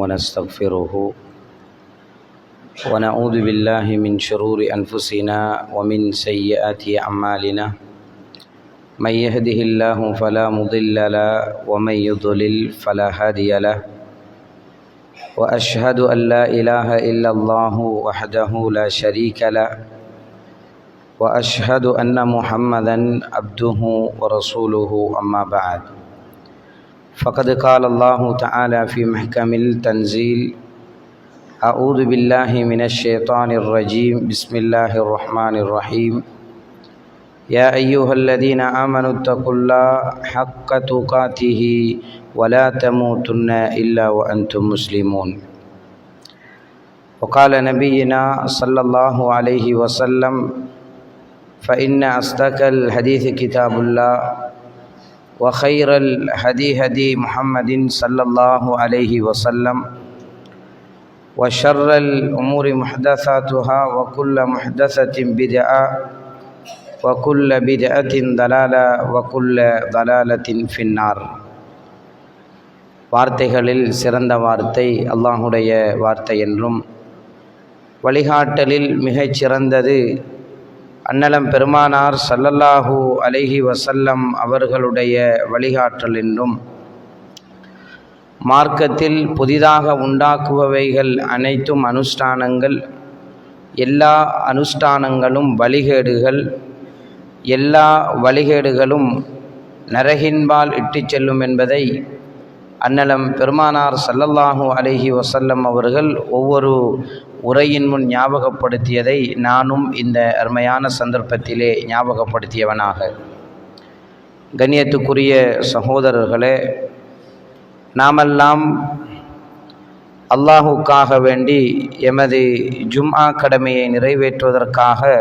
ونستغفره ونعوذ بالله من شرور أنفسنا ومن سيئات أعمالنا من يهده الله فلا مضل له ومن يضلل فلا هادي له وأشهد أن لا إله إلا الله وحده لا شريك له وأشهد أن محمدا عبده ورسوله أما بعد فقد قال الله تعالى في محكم التنزيل أعوذ بالله من الشيطان الرجيم بسم الله الرحمن الرحيم يا أيها الذين آمنوا اتقوا الله حق تقاته ولا تموتن إلا وأنتم مسلمون وقال نبينا صلى الله عليه وسلم فإن أصدق الحديث كتاب الله وخير الهدي هدي محمد صلى الله عليه وسلم وشر الأمور محدثاتها وكل محدثة بدعة وكل بدعة ضلالة وكل ضلالة في النار. வார்த்தைகளில் சிறந்த வார்த்தை அல்லாஹுடைய வார்த்தை என்றும், வழிகாட்டலில் மிகச் சிறந்தது அன்னலம் பெருமானார் ஸல்லல்லாஹு அலைஹி வஸல்லம் அவர்களுடைய வழிகாட்டல் என்றும், மார்க்கத்தில் புதிதாக உண்டாக்குபவைகள் அனைத்தும் அனுஷ்டானங்கள், எல்லா அனுஷ்டானங்களும் வழிகேடுகள், எல்லா வழிகேடுகளும் நரகின்பால் இட்டுச் செல்லும் என்பதை அன்னலம் பெருமானார் ஸல்லல்லாஹு அலைஹி வஸல்லம் அவர்கள் ஒவ்வொரு உரையின் முன் ஞாபகப்படுத்தியதை நானும் இந்த அருமையான சந்தர்ப்பத்திலே ஞாபகப்படுத்தியவனாக, கண்ணியத்துக்குரிய சகோதரர்களே, நாமெல்லாம் அல்லாஹுக்காக வேண்டி எமது ஜும்ஆ கடமையை நிறைவேற்றுவதற்காக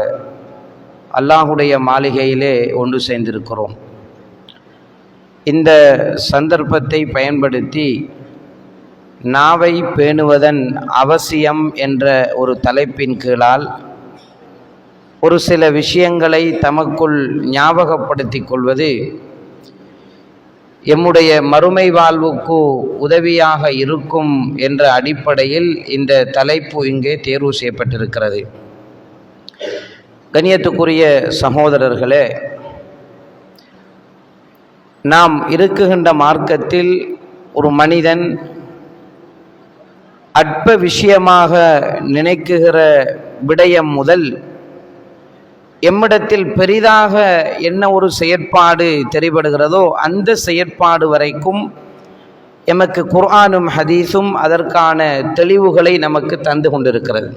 அல்லாஹுடைய மாளிகையிலே ஒன்று சேர்ந்திருக்கிறோம். இந்த சந்தர்ப்பத்தை பயன்படுத்தி நாவை பேணுவதன் அவசியம் என்ற ஒரு தலைப்பின் கீழால் ஒரு சில விஷயங்களை தமக்குள் ஞாபகப்படுத்திக் கொள்வது எம்முடைய மறுமை வாழ்வுக்கு உதவியாக இருக்கும் என்ற அடிப்படையில் இந்த தலைப்பு இங்கே தேர்வு செய்யப்பட்டிருக்கிறது. கண்ணியத்துக்குரிய சகோதரர்களே, நாம் இருக்குகின்ற மார்க்கத்தில் ஒரு மனிதன் அற்ப விஷயமாக நினைக்குகிற விடயம் முதல் எம்மிடத்தில் பெரிதாக என்ன ஒரு செயற்பாடு தெரிபடுகிறதோ அந்த செயற்பாடு வரைக்கும் எமக்கு குர்ஆனும் ஹதீஸும் அதற்கான தெளிவுகளை நமக்கு தந்து கொண்டிருக்கிறது.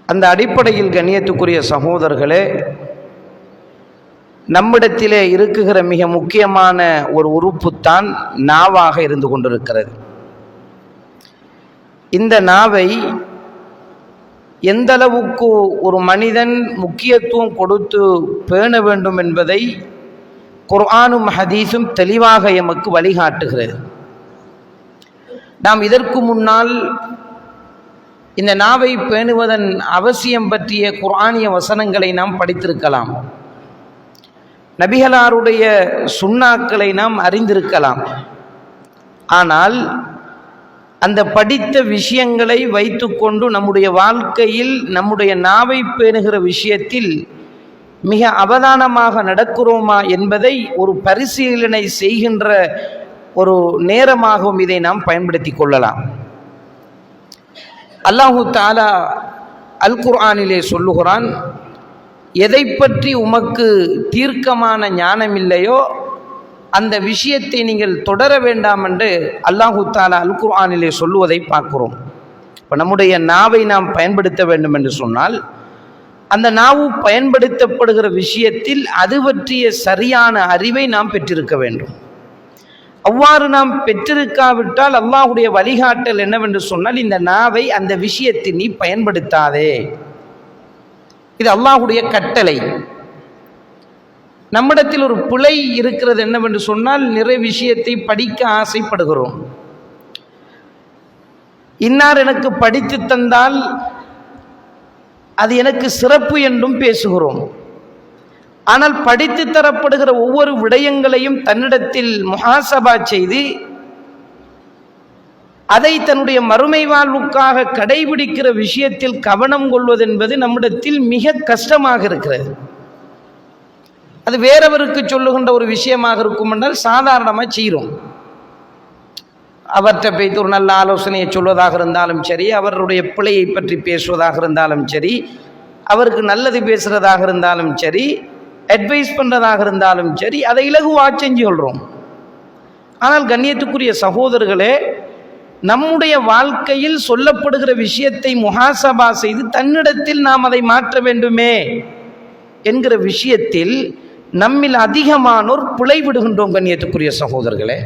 அந்த அடிப்படையில் கண்ணியத்துக்குரிய சகோதரர்களே, நம்மிடத்திலே இருக்குகிற மிக முக்கியமான ஒரு உறுப்புத்தான் நாவாக இருந்து கொண்டிருக்கிறது. இந்த நாவை எந்த அளவுக்கு ஒரு மனிதன் முக்கியத்துவம் கொடுத்து பேண வேண்டும் என்பதை குர்ஆனும் ஹதீஸும் தெளிவாக எமக்கு வழிகாட்டுகிறது. நாம் இதற்கு முன்னால் இந்த நாவை பேணுவதன் அவசியம் பற்றிய குர்ஆனிய வசனங்களை நாம் படித்திருக்கலாம், நபிகளாருடைய சுன்னாக்களை நாம் அறிந்திருக்கலாம். ஆனால் அந்த படித்த விஷயங்களை வைத்துக்கொண்டு நம்முடைய வாழ்க்கையில் நம்முடைய நாவை பேணுகிற விஷயத்தில் மிக அவதானமாக நடக்கிறோமா என்பதை ஒரு பரிசீலனை செய்கின்ற ஒரு நேரமாகவும் இதை நாம் பயன்படுத்தி கொள்ளலாம். அல்லாஹு தஆலா அல் குர்ஆனிலே சொல்லுகிறான், எதை பற்றி உமக்கு தீர்க்கமான ஞானம் இல்லையோ அந்த விஷயத்தை நீங்கள் தொடர வேண்டாம் என்று அல்லாஹு தஆலா அல் குர்ஆனிலே சொல்லுவதை பார்க்கிறோம். இப்போ நம்முடைய நாவை நாம் பயன்படுத்த வேண்டும் என்று சொன்னால் அந்த நாவு பயன்படுத்தப்படுகிற விஷயத்தில் அது பற்றிய சரியான அறிவை நாம் பெற்றிருக்க வேண்டும். அவ்வாறு நாம் பெற்றிருக்காவிட்டால் அல்லாஹுடைய வழிகாட்டல் என்னவென்று சொன்னால், இந்த நாவை அந்த விஷயத்தில் நீ பயன்படுத்தாதே, இது அல்லாஹுடைய கட்டளை. நம்மிடத்தில் ஒரு பிழை இருக்கிறது என்னவென்று சொன்னால், நிறைய விஷயத்தை படிக்க ஆசைப்படுகிறோம். இன்னார் எனக்கு படித்து தந்தால் அது எனக்கு சிறப்பு என்றும் பேசுகிறோம். ஆனால் படித்து தரப்படுகிற ஒவ்வொரு விடயங்களையும் தன்னிடத்தில் முஹாசபா செய்து அதை தன்னுடைய மறுமை வாழ்வுக்காக கடைபிடிக்கிற விஷயத்தில் கவனம் கொள்வது என்பது நம்மிடத்தில் மிக கஷ்டமாக இருக்கிறது. அது வேறவருக்கு சொல்லுகின்ற ஒரு விஷயமாக இருக்கும் என்றால் சாதாரணமாக செய்கிறோம். அவர்கிட்ட போய்த்து ஒரு நல்ல ஆலோசனையை சொல்வதாக இருந்தாலும் சரி, அவருடைய பிழையை பற்றி பேசுவதாக இருந்தாலும் சரி, அவருக்கு நல்லது பேசுகிறதாக இருந்தாலும் சரி, அட்வைஸ் பண்ணுறதாக இருந்தாலும் சரி, அதை இலகுவாக செஞ்சு கொள்கிறோம். ஆனால் கண்ணியத்துக்குரிய சகோதரர்களே, நம்முடைய வாழ்க்கையில் சொல்லப்படுகிற விஷயத்தை முஹாசபா செய்து தன்னிடத்தில் நாம் அதை மாற்ற வேண்டுமே என்கிற விஷயத்தில் நம்மில் அதிகமானோர் பிழை விடுகின்றோம். கண்ணியத்துக்குரிய சகோதரர்களே,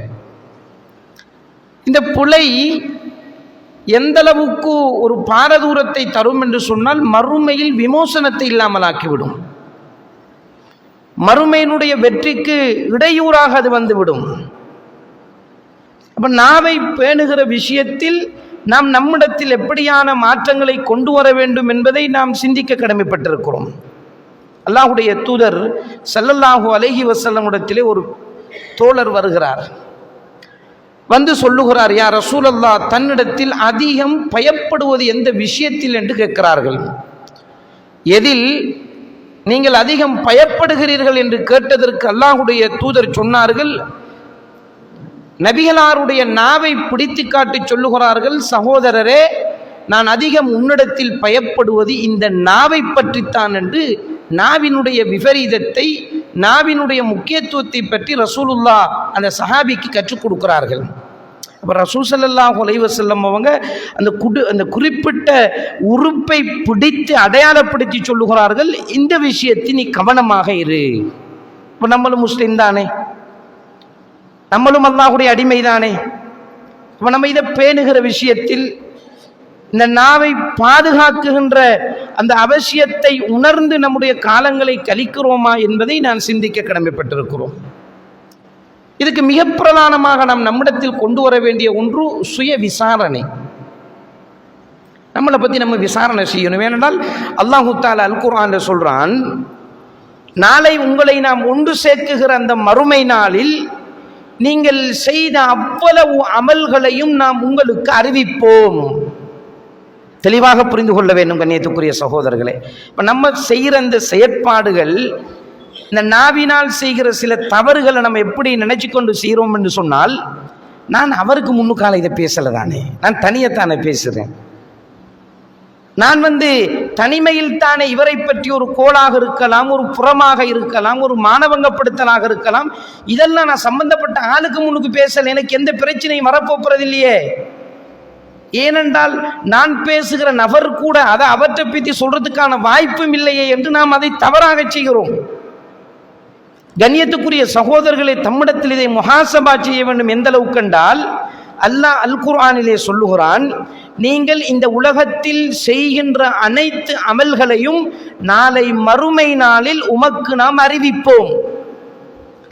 இந்த பிழை எந்த அளவுக்கு ஒரு பாரதூரத்தை தரும் என்று சொன்னால், மறுமையில் விமோசனத்தை இல்லாமலாக்கிவிடும். மறுமையினுடைய வெற்றிக்கு இடையூறாக அது வந்துவிடும். அப்ப நாவை பேணுகிற விஷயத்தில் நாம் நம்மிடத்தில் எப்படியான மாற்றங்களை கொண்டு வர வேண்டும் என்பதை நாம் சிந்திக்க கடமைப்பட்டிருக்கிறோம். அல்லாஹுடைய தூதர் ஸல்லல்லாஹு அலைஹி வஸல்லம் இடத்திலே ஒரு தோழர் வருகிறார். வந்து சொல்லுகிறார், யா ரசூலல்லாஹ், தன்னிடத்தில் அதிகம் பயப்படுவது எந்த விஷயத்தில் என்று கேட்கிறார்கள். எதில் நீங்கள் அதிகம் பயப்படுகிறீர்கள் என்று கேட்டதற்கு அல்லாஹுடைய தூதர் சொன்னார்கள், நபிகளாருடைய நாவை பிடித்து காட்டி சொல்லுகிறார்கள், சகோதரரே, நான் அதிகம் உன்னிடத்தில் பயப்படுவது இந்த நாவை பற்றித்தான் என்று நாவினுடைய விபரீதத்தை, நாவினுடைய முக்கியத்துவத்தை பற்றி ரசூலுல்லாஹ் அந்த சஹாபிக்கு கற்றுக் கொடுக்கிறார்கள். அப்போ ரசூல் ஸல்லல்லாஹு அலைஹி வஸல்லம் அவங்க அந்த குறிப்பிட்ட உறுப்பை பிடித்து அடையாளப்படுத்தி சொல்லுகிறார்கள், இந்த விஷயத்தை நீ கவனமாக இரு. இப்போ நம்மளும் முஸ்லிம் தானே, நம்மளும் அல்லாஹ்வுடைய அடிமை தானே. இப்போ நம்ம இதை பேணுகிற விஷயத்தில் இந்த நாவை பாதுகாக்குகின்ற அந்த அவசியத்தை உணர்ந்து நம்முடைய காலங்களை கழிக்கிறோமா என்பதை நான் சிந்திக்க கடமைப்பட்டிருக்கிறோம். இதுக்கு மிக பிரதானமாக நாம் நம்மிடத்தில் கொண்டு வர வேண்டிய ஒன்று சுய விசாரணை. நம்மளை பற்றி நம்ம விசாரணை செய்யணும். ஏனென்றால் அல்லாஹு தஆலா அல் குர்ஆன்ல சொல்றான், நாளை உங்களை நாம் ஒன்று சேர்க்குகிற அந்த மறுமை நாளில் நீங்கள் செய்த அவ்வளவு அமல்களையும் நாம் உங்களுக்கு அறிவிப்போம். தெளிவாக புரிந்து கொள்ள வேண்டும் கண்ணியத்துக்குரிய சகோதரர்களே. இப்போ நம்ம செய்கிற அந்த செயற்பாடுகள், இந்த நாவினால் செய்கிற சில தவறுகளை நம்ம எப்படி நினைச்சு கொண்டு செய்கிறோம் என்று சொன்னால், நான் அவருக்கு முன்னுக்கால இதை பேசலை தானே, நான் தனியத்தானே பேசுகிறேன், நான் தனிமையில் தானே இவரை பற்றி ஒரு கோளாக இருக்கலாம், ஒரு புறமாக இருக்கலாம், ஒரு மானவங்கப்படுத்தலாக இருக்கலாம், இதெல்லாம் நான் சம்பந்தப்பட்ட ஆளுக்கு முன்னுக்கு பேசல, எனக்கு எந்த பிரச்சனையும் வரப்போறது இல்லையே. ஏனென்றால் நான் பேசுகிற நபர் கூட அதை அவற்றை பற்றி சொல்றதுக்கான வாய்ப்பும் இல்லையே என்று நாம் அதை தவறாக செய்கிறோம். கண்ணியத்துக்குரிய சகோதரர்களை, தம்மிடத்தில் இதை முஹாசபா செய்ய வேண்டும். எந்த அளவுக்கு என்றால், அல்லாஹ் அல் குர்ஆனிலே சொல்லுகிறான், நீங்கள் இந்த உலகத்தில் செய்கின்ற அனைத்து அமல்களையும் நாளை மறுமை நாளில் உமக்கு நாம் அறிவிப்போம்.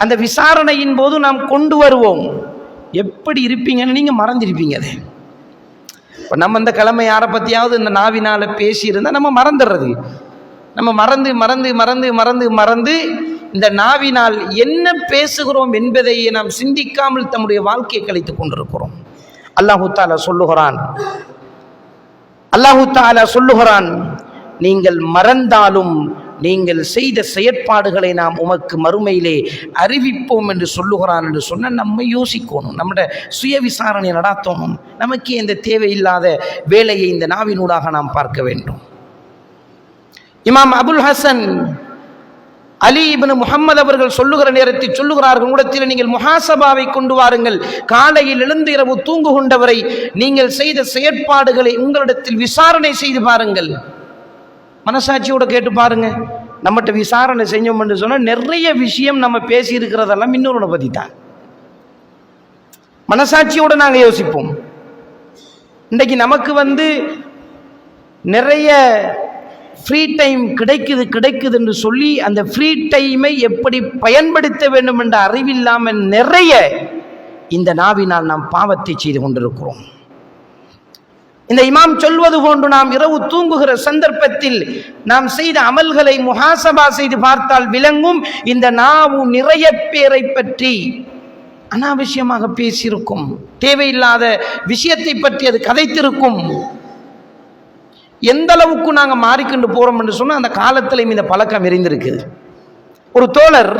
அந்த விசாரணையின் போது நாம் கொண்டு வருவோம். எப்படி இருப்பீங்கன்னு நீங்க மறந்துருப்பீங்க. அதை இப்போ நம்ம இந்த கிழமை யாரை பற்றியாவது இந்த நாவினால் பேசியிருந்தால் நம்ம மறந்துடுறது. நம்ம மறந்து மறந்து மறந்து மறந்து மறந்து இந்த நாவினால் என்ன பேசுகிறோம் என்பதை நாம் சிந்திக்காமல் தம்முடைய வாழ்க்கையை கழித்துக் கொண்டிருக்கிறோம். அல்லாஹு தஆலா சொல்லுகிறான், நீங்கள் மறந்தாலும் நீங்கள் செய்த செயற்பாடுகளை நாம் உமக்கு மறுமையிலே அறிவிப்போம் என்று சொல்லுகிறான் என்று சொன்னால் நம்ம யோசிக்கணும், நம்முடைய சுய விசாரணை நடாத்தணும். நமக்கு இந்த தேவையில்லாத வேலையை இந்த நாவினூடாக நாம் பார்க்க வேண்டும். இமாம் அபுல் ஹசன் அலி இப்னு முஹம்மது அவர்கள் சொல்லுகிற நேரத்தில் சொல்லுகிறார்கள், உங்களிடத்தில் நீங்கள் முஹாசபாவை கொண்டு வாருங்கள். காலையில் எழுந்து இரவு தூங்குகின்றவரை நீங்கள் செய்த செயற்பாடுகளை உங்களிடத்தில் விசாரணை செய்து பாருங்கள். மனசாட்சியோட கேட்டு பாருங்க. நம்மகிட்ட விசாரணை செஞ்சோம் என்று சொன்னால் நிறைய விஷயம் நம்ம பேசி இருக்கிறதெல்லாம் இன்னொரு பற்றி தான். மனசாட்சியோட நாங்கள் யோசிப்போம். இன்றைக்கு நமக்கு நிறைய ஃப்ரீ டைம் கிடைக்குது என்று சொல்லி அந்த ஃப்ரீ டைமை எப்படி பயன்படுத்த வேண்டும் என்ற அறிவில்லாமல் நிறைய இந்த நாவினால் நாம் பாவத்தை செய்து கொண்டிருக்கிறோம். இந்த இமாம் சொல்வது போன்று நாம் இரவு தூங்குகிற சந்தர்ப்பத்தில் நாம் செய்த அமல்களை முஹாசபா செய்து பார்த்தால் விளங்கும், இந்த நாவு நிறைய பேரை பற்றி அனாவசியமாக பேசியிருக்கும், தேவையில்லாத விஷயத்தை பற்றி அது கதைத்திருக்கும். எந்த அளவுக்கு நாங்கள் மாறிக்கொண்டு போறோம் என்று சொன்னால் அந்த காலத்திலையும் இந்த பழக்கம் இருந்திருக்கு. ஒரு தோழர்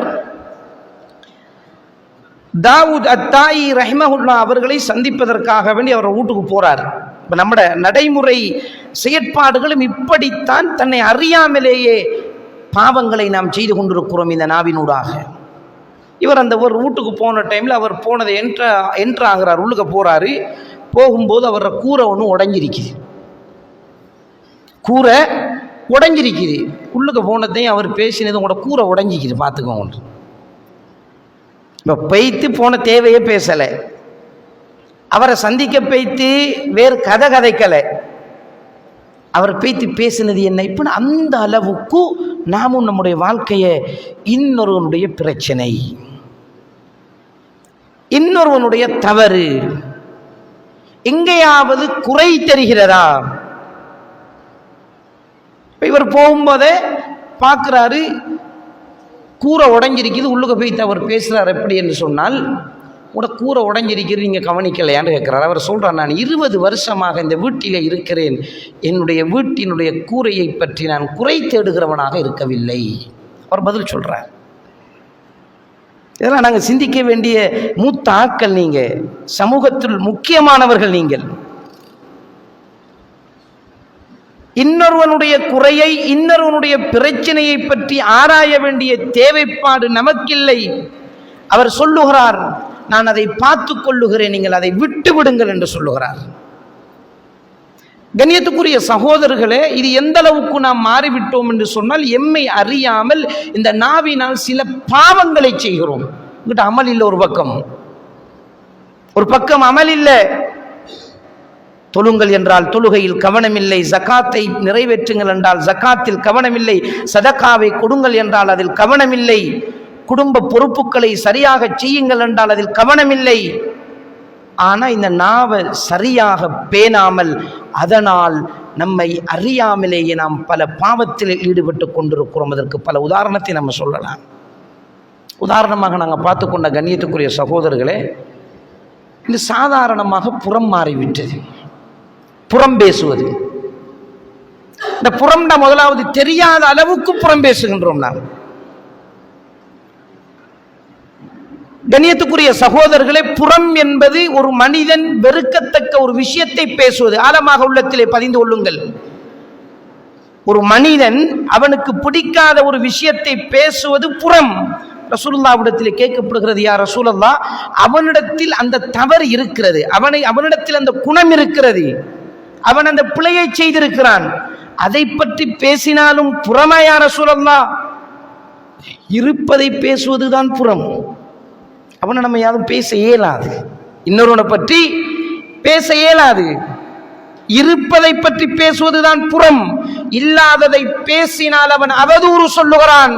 தாவூத் அத்தாயி ரஹிமஹுல்லா அவர்களை சந்திப்பதற்காக வேண்டி அவர் வீட்டுக்கு போறார். இப்போ நம்முடைய நடைமுறை செயற்பாடுகளும் இப்படித்தான், தன்னை அறியாமலேயே பாவங்களை நாம் செய்து கொண்டிருக்கிறோம் இந்த நாவினூடாக. இவர் அந்த ஒரு வீட்டுக்கு போன டைமில் அவர் போனதை என்ட்ரு ஆகிறார், உள்ளுக்க போகிறாரு. போகும்போது அவரோட கூரை ஒன்று உடஞ்சிருக்குது. கூரை உடஞ்சிருக்குது. உள்ளுக்க போனதையும் அவர் பேசினது உங்களோட கூரை உடஞ்சிக்குது பார்த்துக்கோங்க. இப்போ பெய்த்து போன தேவையே பேசலை, அவரை சந்திக்க பெய்த்து வேறு கதை கதைக்கலை, அவர் பேய்த்து பேசினது என்ன. இப்போ அந்த அளவுக்கு நாமும் நம்முடைய வாழ்க்கையை இன்னொருவனுடைய பிரச்சனை, இன்னொருவனுடைய தவறு, எங்கேயாவது குறை தெரிகிறதா. இவர் போகும்போதே பார்க்குறாரு, கூரை உடஞ்சிருக்குது. உள்ளுக்க போய்த்து அவர் பேசுகிறார். எப்படி என்று சொன்னால், உங்களோட கூரை உடஞ்சிருக்கிறது நீங்கள் கவனிக்கலையான்னு கேட்குறாரு. அவர் சொல்கிறார், நான் 20 வருஷமாக இந்த வீட்டில் இருக்கிறேன், என்னுடைய வீட்டினுடைய கூரையை பற்றி நான் குறை தேடுகிறவனாக இருக்கவில்லை. அவர் பதில் சொல்கிறார். இதெல்லாம் நாங்கள் சிந்திக்க வேண்டிய மூத்த ஆட்கள், நீங்கள் சமூகத்தில் முக்கியமானவர்கள். நீங்கள் இன்னொருவனுடைய குறையை, இன்னொருவனுடைய பிரச்சனையை பற்றி ஆராய வேண்டிய தேவைப்பாடு நமக்கில்லை. அவர் சொல்லுகிறார், நான் அதை பார்த்து கொள்ளுகிறேன், நீங்கள் அதை விட்டு விடுங்கள் என்று சொல்லுகிறார். கண்ணியத்துக்குரிய சகோதரர்களே, இது எந்த அளவுக்கு நாம் மாறிவிட்டோம் என்று சொன்னால், எம்மை அறியாமல் இந்த நாவினால் சில பாவங்களை செய்கிறோம். உங்கள்கிட்ட அமல் இல்லை, ஒரு பக்கம் அமல் இல்லை. தொழுங்கள் என்றால் தொழுகையில் கவனமில்லை, ஜகாத்தை நிறைவேற்றுங்கள் என்றால் ஜகாத்தில் கவனமில்லை, சதகாவை கொடுங்கள் என்றால் அதில் கவனமில்லை, குடும்ப பொறுப்புகளை சரியாக செய்யுங்கள் என்றால் அதில் கவனமில்லை. ஆனால் இந்த நாவை சரியாக பேணாமல், அதனால் நம்மை அறியாமலேயே நாம் பல பாவத்தில் ஈடுபட்டு கொண்டிருக்கிறோம். அதற்கு பல உதாரணத்தை நம்ம சொல்லலாம். உதாரணமாக நாங்கள் பார்த்து கொண்ட கண்ணியத்துக்குரிய சகோதரர்களே, இது சாதாரணமாக புறம் மாறிவிட்டது. புறம் பேசுவது, இந்த புறம்னா முதலாவது தெரியாத அளவுக்கு புறம் பேசுகின்றோம் நாம். கண்ணியத்துக்குரிய சகோதரர்களே, புறம் என்பது ஒரு மனிதன் வெறுக்கத்தக்க ஒரு விஷயத்தை பேசுவது. ஆழமாக உள்ளத்திலே பதிந்து கொள்ளுங்கள். ஒரு மனிதன் அவனுக்கு பிடிக்காத ஒரு விஷயத்தை பேசுவது புறம். ரசூலுல்லாஹ்விடத்தில் கேட்கப்படுகிறது, யா ரசூலல்லாஹ், அவனிடத்தில் அந்த தவறு இருக்கிறது, அவனிடத்தில் அந்த குணம் இருக்கிறது, அவன் அந்த பிழையை செய்திருக்கிறான், அதை பற்றி பேசினாலும் புறமா யா ரசூலல்லாஹ்? இருப்பதை பேசுவதுதான் புறம். அவனை நம்ம யாரும் பேச இயலாது, இன்னொருவனை பற்றி பேச இயலாது. இருப்பதை பற்றி பேசுவதுதான் புறம். இல்லாததை பேசினால் அவன் அவதூறு சொல்லுகிறான்.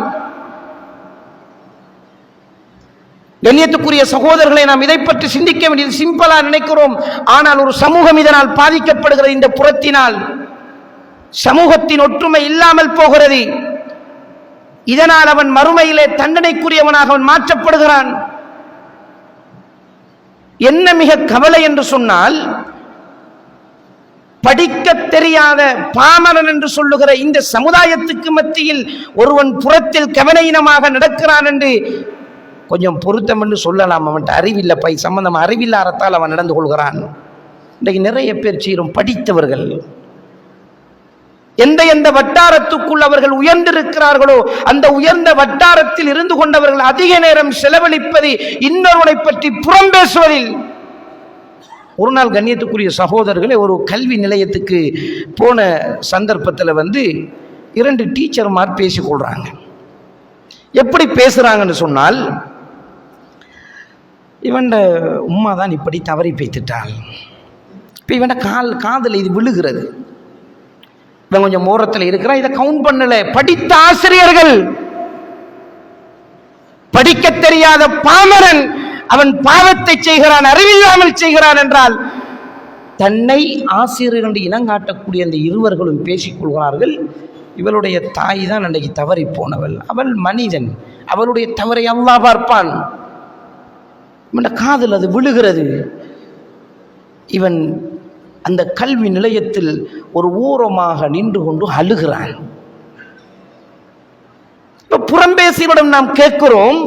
கண்ணியத்துக்குரிய சகோதரர்களை, நாம் இதை பற்றி சிந்திக்க வேண்டியது. சிம்பிளா நினைக்கிறோம், ஆனால் ஒரு சமூகம் இதனால் பாதிக்கப்படுகிறது. இந்த புறத்தினால் சமூகத்தின் ஒற்றுமை இல்லாமல் போகிறது. இதனால் அவன் மறுமையிலே தண்டனைக்குரியவனாக அவன் மாற்றப்படுகிறான். என்ன மிக கவலை என்று சொன்னால், படிக்க தெரியாத பாமரன் என்று சொல்லுகிற இந்த சமுதாயத்துக்கு மத்தியில் ஒருவன் புறத்தில் கவனீனமாக நடக்கிறான் என்று கொஞ்சம் பொருத்தம் என்று சொல்லலாம். அவன்கிட்ட அறிவில்லை, பை சம்பந்தம் அறிவில்லாரத்தால் அவன் நடந்து கொள்கிறான். இன்றைக்கு நிறைய பேர் செய்யும் படித்தவர்கள் எந்த வட்டாரத்துக்குள் அவர்கள் உயர்ந்திருக்கிறார்களோ அந்த உயர்ந்த வட்டாரத்தில் இருந்து கொண்டவர்கள் அதிக நேரம் செலவழிப்பது இன்னொருவனை பற்றி புறம் பேசுவதில். ஒரு நாள் கண்ணியத்துக்குரிய சகோதரர்களே, ஒரு கல்வி நிலையத்துக்கு போன சந்தர்ப்பத்தில் 2 டீச்சர்மார் பேசிக்கொள்றாங்க. எப்படி பேசுறாங்கன்னு சொன்னால், இவன் உம்மா தான் இப்படி தவறி பேத்துட்டாள், இப்போ இவன் காதில் இது விழுகிறது, இவன் கொஞ்சம் ஓரத்தில் இருக்கிறான், இதை கவுண்ட் பண்ணல. படித்த ஆசிரியர்கள், படிக்க தெரியாத பாமரன் அவன் பாவத்தை செய்கிறான், அறிவில்லாமல் செய்கிறான் என்றால் தன்னை ஆசிரியர் என்று இனங்காட்டக்கூடிய அந்த இருவர்களும் பேசிக்கொள்கிறார்கள். இவளுடைய தாய் தான் அன்றைக்கு தவறி போனவள், அவள் மனிதன், அவளுடைய தவறை அல்லாஹ் பார்ப்பான். இவன் காதில் அது விழுகிறது. இவன் அந்த கல்வி நிலையத்தில் ஒரு ஓரமாக நின்று கொண்டு அழுகிறான். புறம்பேசியிடம் நாம் கேட்கிறோம்,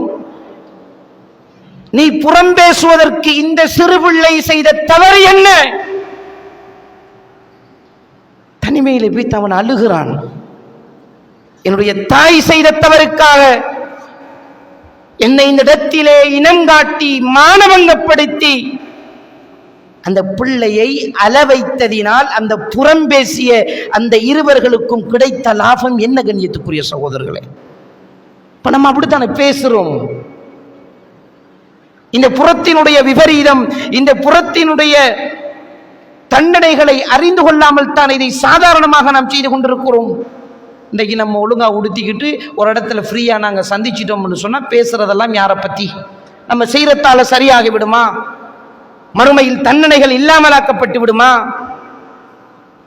நீ புறம்பேசுவதற்கு இந்த சிறுபிள்ளை செய்த தவறு என்ன? தனிமையிலே போய் அவன் அழுகிறான். என்னுடைய தாய் செய்த தவறுக்காக என்னை இந்த இடத்திலே இனங்காட்டி மானவங்கப்படுத்தி அந்த பிள்ளையை அளவைத்ததினால் அந்த புறம்பேசிய அந்த இருவர்களுக்கும் கிடைத்த லாபம் என்ன கண்ணியத்துக்குரிய சகோதரர்களே? இப்ப நம்ம அப்படித்தானே பேசுறோம். இந்த புறத்தினுடைய விபரீதம், இந்த புறத்தினுடைய தண்டனைகளை அறிந்து கொள்ளாமல் தான் இதை சாதாரணமாக நாம் செய்து கொண்டிருக்கிறோம். இன்றைக்கு நம்ம ஒழுங்கா உடுத்திக்கிட்டு ஒரு இடத்துல ஃப்ரீயா நாங்க சந்திச்சிட்டோம்னு சொன்னா பேசுறதெல்லாம் யாரை பத்தி? நம்ம செய்யறதால சரியாகி விடுமா? மறுமையில் தண்டனைகள் இல்லாமலாக்கப்பட்டு விடுமா?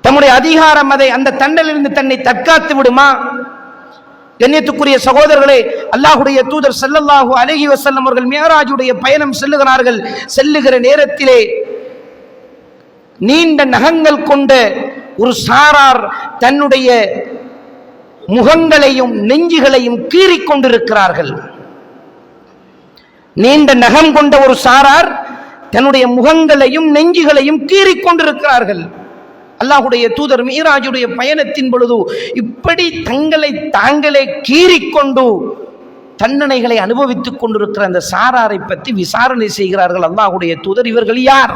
தம்முடைய அதிகாரம் அதை அந்த தண்டனையிலிருந்து தன்னை தற்காத்து விடுமா? கண்ணியத்துக்குரிய சகோதரர்களே, அல்லாஹ்வுடைய தூதர் ஸல்லல்லாஹு அலைஹி வஸல்லம் அவர்கள் மிஅராஜுடைய பயணம் செல்லுகிறார்கள். செல்லுகிற நேரத்திலே நீண்ட நகங்கள் கொண்ட ஒரு சாரார் தன்னுடைய முகங்களையும் நெஞ்சுகளையும் கீறிக் கொண்டிருக்கிறார்கள். நீண்ட நகம் கொண்ட ஒரு சாரார் தன்னுடைய முகங்களையும் நெஞ்சுகளையும் கீறிக் கொண்டிருக்கிறார்கள். அல்லாஹ்வுடைய தூதர் மிஅராஜுடைய பயணத்தின் பொழுது இப்படி தங்களை தாங்களே கீறிக்கொண்டு தண்டனைகளை அனுபவித்துக் கொண்டிருக்கிற அந்த சாராரை பற்றி விசாரணை செய்கிறார்கள். அல்லாஹ்வுடைய தூதர், இவர்கள் யார்?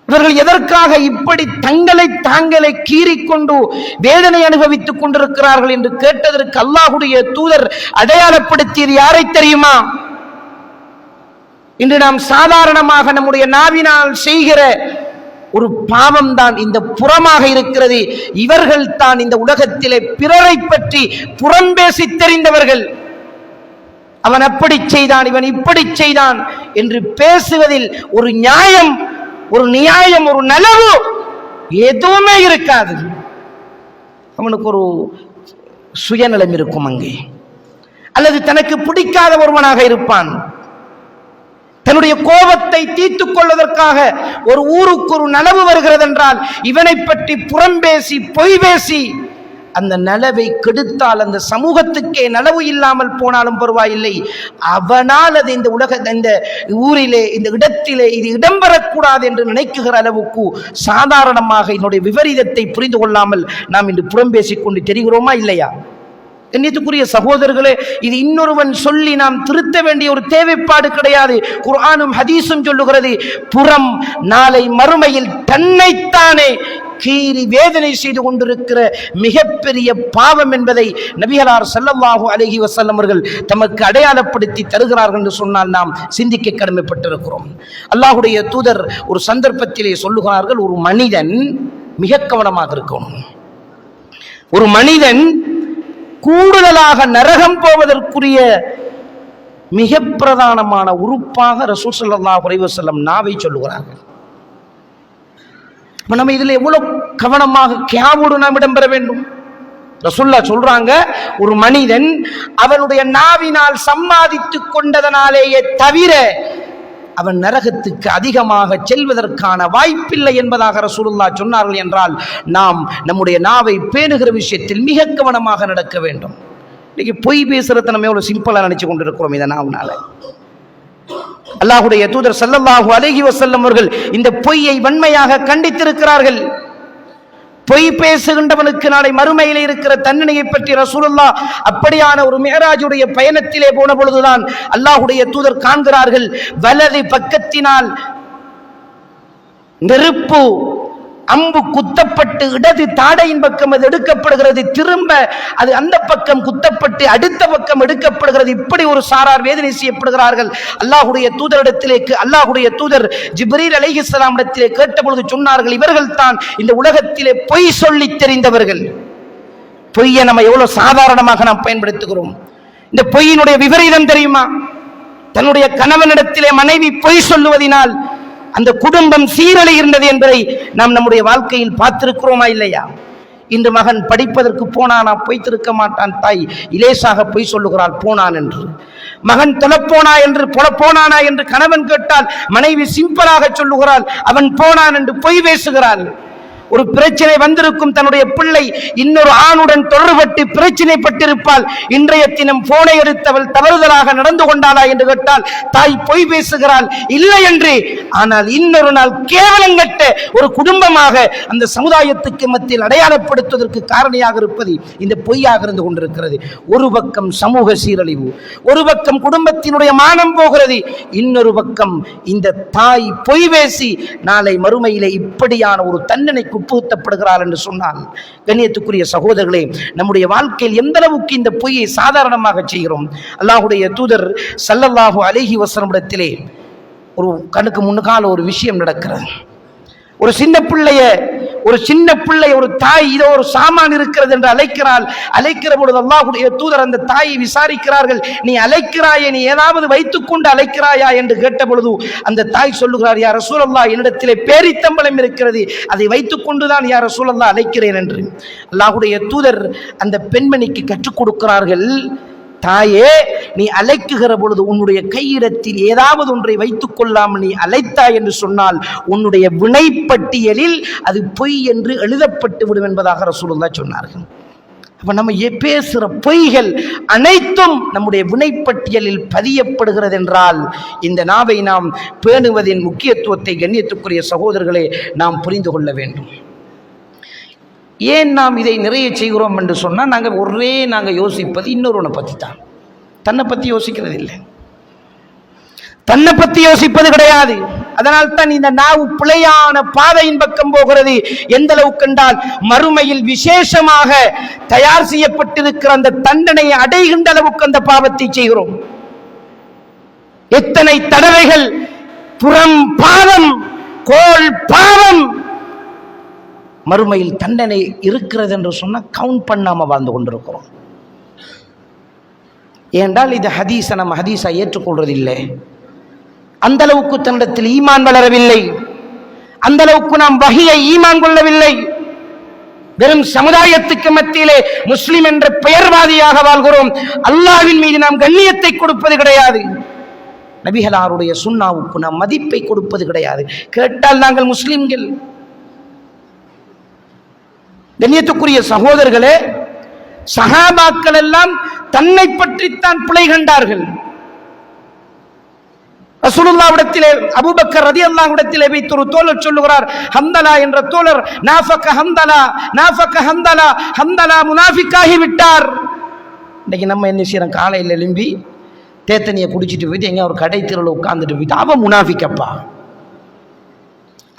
இவர்கள் எதற்காக இப்படி தங்களை தாங்களே கீறிக்கொண்டு வேதனை அனுபவித்துக் கொண்டிருக்கிறார்கள் என்று கேட்டதற்கு அல்லாஹ்வுடைய தூதர் அடையாளப்படுத்தியது யாரை தெரியுமா? இன்று நாம் சாதாரணமாக நம்முடைய நாவினால் செய்கிற ஒரு பாவம் தான் இந்த புறமாக இருக்கிறது. இவர்கள் தான் இந்த உலகத்திலே பிறரை பற்றி புறம்பேசி தெரிந்தவர்கள். அவன் அப்படி செய்தான், இவன் இப்படி செய்தான் என்று பேசுவதில் ஒரு நியாயம், ஒரு நியாயம், ஒரு நலவு எதுவுமே இருக்காது. அவனுக்கு ஒரு சுயநலம் இருக்கும் அங்கே, அல்லது தனக்கு பிடிக்காத ஒருவனாக இருப்பான். தன்னுடைய கோபத்தை தீர்த்துக் கொள்வதற்காக ஒரு ஊருக்கு ஒரு நலவு வருகிறது என்றால் இவனை பற்றி புறம்பேசி பொய் பேசி அந்த நலவை கெடுத்தால் அந்த சமூகத்துக்கே நலவு இல்லாமல் போனாலும் பரவாயில்லை, அவனால் அது இந்த இந்த ஊரிலே இந்த இடத்திலே இது இடம்பெறக்கூடாது என்று நினைக்குகிற அளவுக்கு சாதாரணமாக என்னுடைய விபரீதத்தை புரிந்து கொள்ளாமல் நாம் இன்று புறம்பேசிக் கொண்டு தெரிகிறோமா இல்லையா? கண்ணியத்துக்குரிய சகோதரர்களே, இது இன்னொருவன் சொல்லி நாம் திருத்த வேண்டிய ஒரு தேவைப்பாடு கிடையாது. குர்ஆனும் ஹதீஸும் சொல்லுகிறது, புறம் நாளை மறுமையில் தன்னைத்தானே கீறி வேதனை செய்து கொண்டிருக்கிற மிகப்பெரிய பாவம் என்பதை நபிகளார் ஸல்லல்லாஹு அலைஹி வஸல்லம் அவர்கள் தமக்கு அடையாளப்படுத்தி தருகிறார்கள் என்று சொன்னால் நாம் சிந்திக்க கடமைப்பட்டிருக்கிறோம். அல்லாஹ்வுடைய தூதர் ஒரு சந்தர்ப்பத்திலே சொல்லுகிறார்கள், ஒரு மனிதன் மிக கவனமாக இருக்கணும். ஒரு மனிதன் கூடுதலாக நரகம் போவதற்குரிய மிக பிரதானமான உறுப்பாக ரசூல் ஸல்லல்லாஹு அலைஹி வஸல்லம் நாவை சொல்லுகிறார்கள். நம்ம இதுல எவ்வளவு கவனமாக கியாவோடு நாம் இடம்பெற வேண்டும். ரசூலுல்லாஹ் சொல்றாங்க, ஒரு மனிதன் அவனுடைய நாவினால் சம்பாதித்துக் கொண்டதனாலேயே தவிர அவன் நரகத்துக்கு அதிகமாக செல்வதற்கான வாய்ப்பில்லை என்பதாக ரசூலுல்லாஹ் சொன்னார்கள். என்றால் நாம் நம்முடைய நாவை பேணுகிற விஷயத்தில் மிக கவனமாக நடக்க வேண்டும். இன்னைக்கு பொய் பேசுறத நம்ம எவ்வளவு சிம்பிளா நினைச்சு கொண்டிருக்கிறோம். இதை நாவனால அல்லாஹ்வுடைய தூதர் ஸல்லல்லாஹு அலைஹி வஸல்லம் அவர்கள் இந்த பொய்யை வன்மையாக கண்டித்திருக்கிறார்கள். பொய் பேசுகின்றவனுக்கு நாளை மறுமையில் இருக்கிற தண்டனையை பற்றி ரசூலுல்லாஹ் அப்படியான ஒரு மிஅராஜுடைய பயணத்திலே போன பொழுதுதான் அல்லாஹ்வுடைய தூதர் காண்கிறார்கள், வலது பக்கத்தினால் நெருப்பு அம்பு குத்தப்பட்டு இடது தாடையின் பக்கம் அது எடுக்கப்படுகிறது, திரும்ப அது அந்த பக்கம் குத்தப்பட்டு அடுத்த பக்கம் எடுக்கப்படுகிறது. இப்படி ஒரு சாரார் வேதனை செய்யப்படுகிறார்கள். அல்லாஹ்வுடைய தூதரிடத்திலே அல்லாஹ்வுடைய தூதர் ஜிப்ரீல் அலைஹிஸ்ஸலாம் இடத்திலே கேட்ட பொழுது சொன்னார்கள், இவர்கள் தான் இந்த உலகத்திலே பொய் சொல்லி தெரிந்தவர்கள். பொய்யை நம்ம எவ்வளவு சாதாரணமாக நாம் பயன்படுத்துகிறோம். இந்த பொய்யினுடைய விபரீதம் தெரியுமா? தன்னுடைய கணவனிடத்திலே மனைவி பொய் சொல்லுவதனால் அந்த குடும்பம் சீரழி இருந்தது என்பதை நாம் நம்முடைய வாழ்க்கையில் பார்த்திருக்கிறோமா இல்லையா? இன்று மகன் படிப்பதற்கு போனானா? போய்த்திருக்க மாட்டான். தாய் இலேசாக பொய் சொல்லுகிறாள் போனான் என்று. மகன் போனானா என்று கணவன் கேட்டால் மனைவி சிம்பிளாக சொல்லுகிறாள் அவன் போனான் என்று பொய் பேசுகிறாள். ஒரு பிரச்சனை வந்திருக்கும், தன்னுடைய பிள்ளை இன்னொரு ஆணுடன் தொடர்பட்டு பிரச்சனைப்பட்டிருப்பால் இன்றைய தினம் போனை எடுத்தவள் தவறுதலாக நடந்து கொண்டாளா என்று கேட்டால் தாய் பொய் பேசுகிறாள் இல்லை என்று. ஆனால் இன்னொரு நாள் கேவலங்கட்ட ஒரு குடும்பமாக அந்த சமுதாயத்துக்கு மத்தியில் அடையாளப்படுத்துவதற்கு காரணியாக இருப்பது இந்த பொய்யாக இருந்து கொண்டிருக்கிறது. ஒரு பக்கம் சமூக சீரழிவு, ஒரு பக்கம் குடும்பத்தினுடைய மானம் போகிறது, இன்னொரு பக்கம் இந்த தாய் பொய் பேசி நாளை மறுமையிலே இப்படியான ஒரு தண்டனைக்கு உட்புகுத்தப்படுகிறார் என்று சொன்னால், கண்ணியத்துக்குரிய சகோதரர்களே, நம்முடைய வாழ்க்கையில் எந்த அளவுக்கு இந்த பொய்யை சாதாரணமாக செய்கிறோம். அல்லாஹ்வுடைய தூதர் ஸல்லல்லாஹு அலைஹி வஸல்லம் இடத்திலே ஒரு கண்ணுக்கு முன்னால் ஒரு விஷயம் நடக்கிறது. ஒரு சின்ன பிள்ளை ஒரு தாய் இதோ ஒரு சாமான் இருக்கிறது என்று அழைக்கிற பொழுது அல்லாஹ்வுடைய தூதர் அந்த தாயை விசாரிக்கிறார்கள். நீ அழைக்கிறாயே, நீ ஏதாவது வைத்துக்கொண்டு அழைக்கிறாயா என்று கேட்ட பொழுது அந்த தாய் சொல்லுகிறார், யா ரசூலல்லாஹ், என்னிடத்திலே பேரித்தம்பளம் இருக்கிறது, அதை வைத்துக்கொண்டுதான் யா ரசூலல்லாஹ் அழைக்கிறேன் என்று. அல்லாஹ்வுடைய தூதர் அந்த பெண்மணிக்கு கற்றுக் கொடுக்கிறார்கள், தாயே, நீ அழைக்குகிற பொழுது உன்னுடைய கையிடத்தில் ஏதாவது ஒன்றை வைத்துக் கொள்ளாமல் நீ அழைத்தாய் என்று சொன்னால் உன்னுடைய வினைப்பட்டியலில் அது பொய் என்று எழுதப்பட்டு விடும் என்பதாக ரசூலுல்லாஹ் சொன்னார்கள். அப்ப நம்ம பேசுகிற பொய்கள் அனைத்தும் நம்முடைய வினைப்பட்டியலில் பதியப்படுகிறது என்றால் இந்த நாவை நாம் பேணுவதின் முக்கியத்துவத்தை கண்ணியத்துக்குரிய சகோதரர்களே நாம் புரிந்து கொள்ள வேண்டும். ஏன் நாம் இதை நிறைய செய்கிறோம் என்று சொன்னால் நாங்கள் யோசிப்பது இன்னொருவனை பற்றி தான், தன்னை பற்றி யோசிக்கிறது இல்லை, தன்னை பற்றி யோசிப்பது கிடையாது. அதனால் தான் இந்த நாவு பிழையான பாதையின் பக்கம் போகிறது. எந்த அளவுக்கு என்றால் மறுமையில் விசேஷமாக தயார் செய்யப்பட்டிருக்கிற அந்த தண்டனையை அடைகின்ற அளவுக்கு அந்த பாவத்தை செய்கிறோம். எத்தனை தடவைகள் புறம் பாவம், கோல் பாவம், மறுமையில் தண்டனை இருக்கிறது என்று சொன்னால் கவுண்ட் பண்ணாம வாழ்ந்து கொண்டிருக்கிறோம். ஏனென்றால் இது ஹதீஸை நம்ம ஹதீஸா ஏற்றுக்கொள்றதில்லை. அந்த அளவுக்கு தன்னிடத்தில் ஈமான் வளரவில்லை, அந்த அளவுக்கு நாம் வஹியை ஈமான் கொள்ளவில்லை. வெறும் சமுதாயத்துக்கு மத்தியிலே முஸ்லிம் என்ற பெயர்வாதியாக வாழ்கிறோம். அல்லாஹ்வின் மீது நாம் கண்ணியத்தை கொடுப்பது கிடையாது. நபிகளாருடைய சுன்னாவுக்கு நாம் மதிப்பை கொடுப்பது கிடையாது. கேட்டால் நாங்கள் முஸ்லிம்கள். கண்ணியத்துக்குரிய சகோதரர்களே, சஹாபாக்கள் எல்லாம் தன்னை பற்றித்தான் பிழை கண்டார்கள். ரசூலுல்லாஹ்விடத்திலே அபூபக்கர் ரலியல்லாஹு இடத்திலே வைத்து ஒரு தோழர் சொல்லுகிறார், ஹம்தலா என்ற தோழர் நாஃபக ஹம்தலா முனாஃபிக்காகி விட்டார். இன்னைக்கு நம்ம என்ன செய்யறோம், காலையில் எழும்பி தேத்தனியை குடிச்சிட்டு போயிட்டு எங்க ஒரு கடை தெருவில் உட்கார்ந்துட்டு போயிட்டு அவன் முனாஃபிக்கப்பா,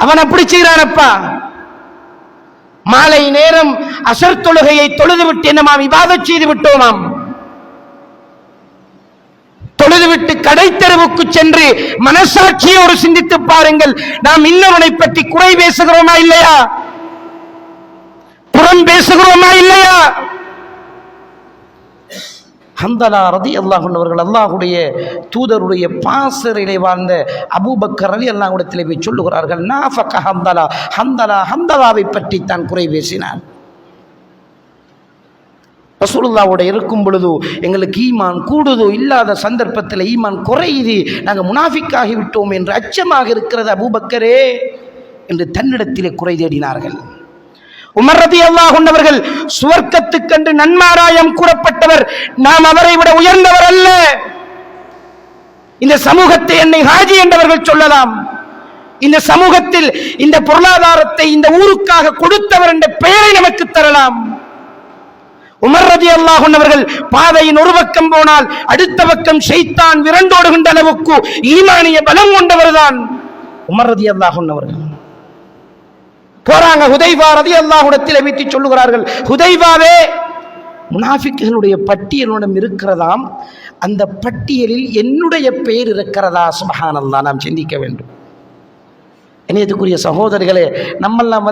அவன் அப்படி செய்யறானப்பா. மாலை நேரம் அசர் தொழுகையை தொழுதுவிட்டு என்னமாம் இபாதத் செய்து விட்டோமாம். தொழுதுவிட்டு கடை தெருவுக்கு சென்று மனசாட்சியோடு சிந்தித்து பாருங்கள், நாம் இன்னொருவனை பற்றி குறை பேசுகிறோமா இல்லையா, புறம் பேசுகிறோமா இல்லையா? ஹம்தலா ரலியல்லாஹு அன்ஹு அவர்கள் அல்லாஹ்வுடைய தூதருடைய பாசறையிலே வாழ்ந்த அபூபக்கர் ரலியல்லாஹு இடத்திலே போய் சொல்லுகிறார்கள், நாஃபக ஹம்தலாவை பற்றி தான் குறை பேசினார். ரசூலுல்லாஹ்வோட இருக்கும் பொழுது எங்களுக்கு ஈமான் கூடுதோ, இல்லாத சந்தர்ப்பத்தில் ஈமான் குறையுது, நாங்கள் முனாஃபிக்காகி விட்டோம் என்று அச்சமாக இருக்கிறது அபூபக்கரே என்று தன்னிடத்திலே குறை தேடினார்கள். உமர் ரலியல்லாஹு அன்ஹு அவர்கள் சுவர்க்கத்துக்கென்று நன்மாராயம் கூறப்பட்டவர், நாம் அவரை விட உயர்ந்தவர் அல்ல. இந்த சமூகத்தை என்னை ஹாஜி என்றவர்கள் சொல்லலாம். இந்த சமூகத்தில் இந்த பொருளாதாரத்தை இந்த ஊருக்காக கொடுத்தவர் என்ற பெயரை நமக்கு தரலாம். உமர் ரலியல்லாஹு அன்ஹு அவர்கள் பாதையின் ஒரு பக்கம் போனால் அடுத்த பக்கம் ஷைத்தான் விரண்டோடுகின்ற அளவுக்கு ஈமானிய பலம் கொண்டவர் தான் உமர் ரலியல்லாஹு அன்ஹு அவர்கள். போறாங்க, ஹுதைபா ரலியல்லாஹு இடத்திலே வைத்து சொல்லுகிறார்கள், ஹுதைபாவே, முனாஃபிக்குகளுடைய பட்டியலிடம் இருக்கிறதாம், அந்த பட்டியலில் என்னுடைய பெயர் இருக்கிறதா? சுப்ஹானல்லாஹ், நாம் சிந்திக்க வேண்டும். இணையத்துக்குரிய சகோதரர்களே, நம்மெல்லாம்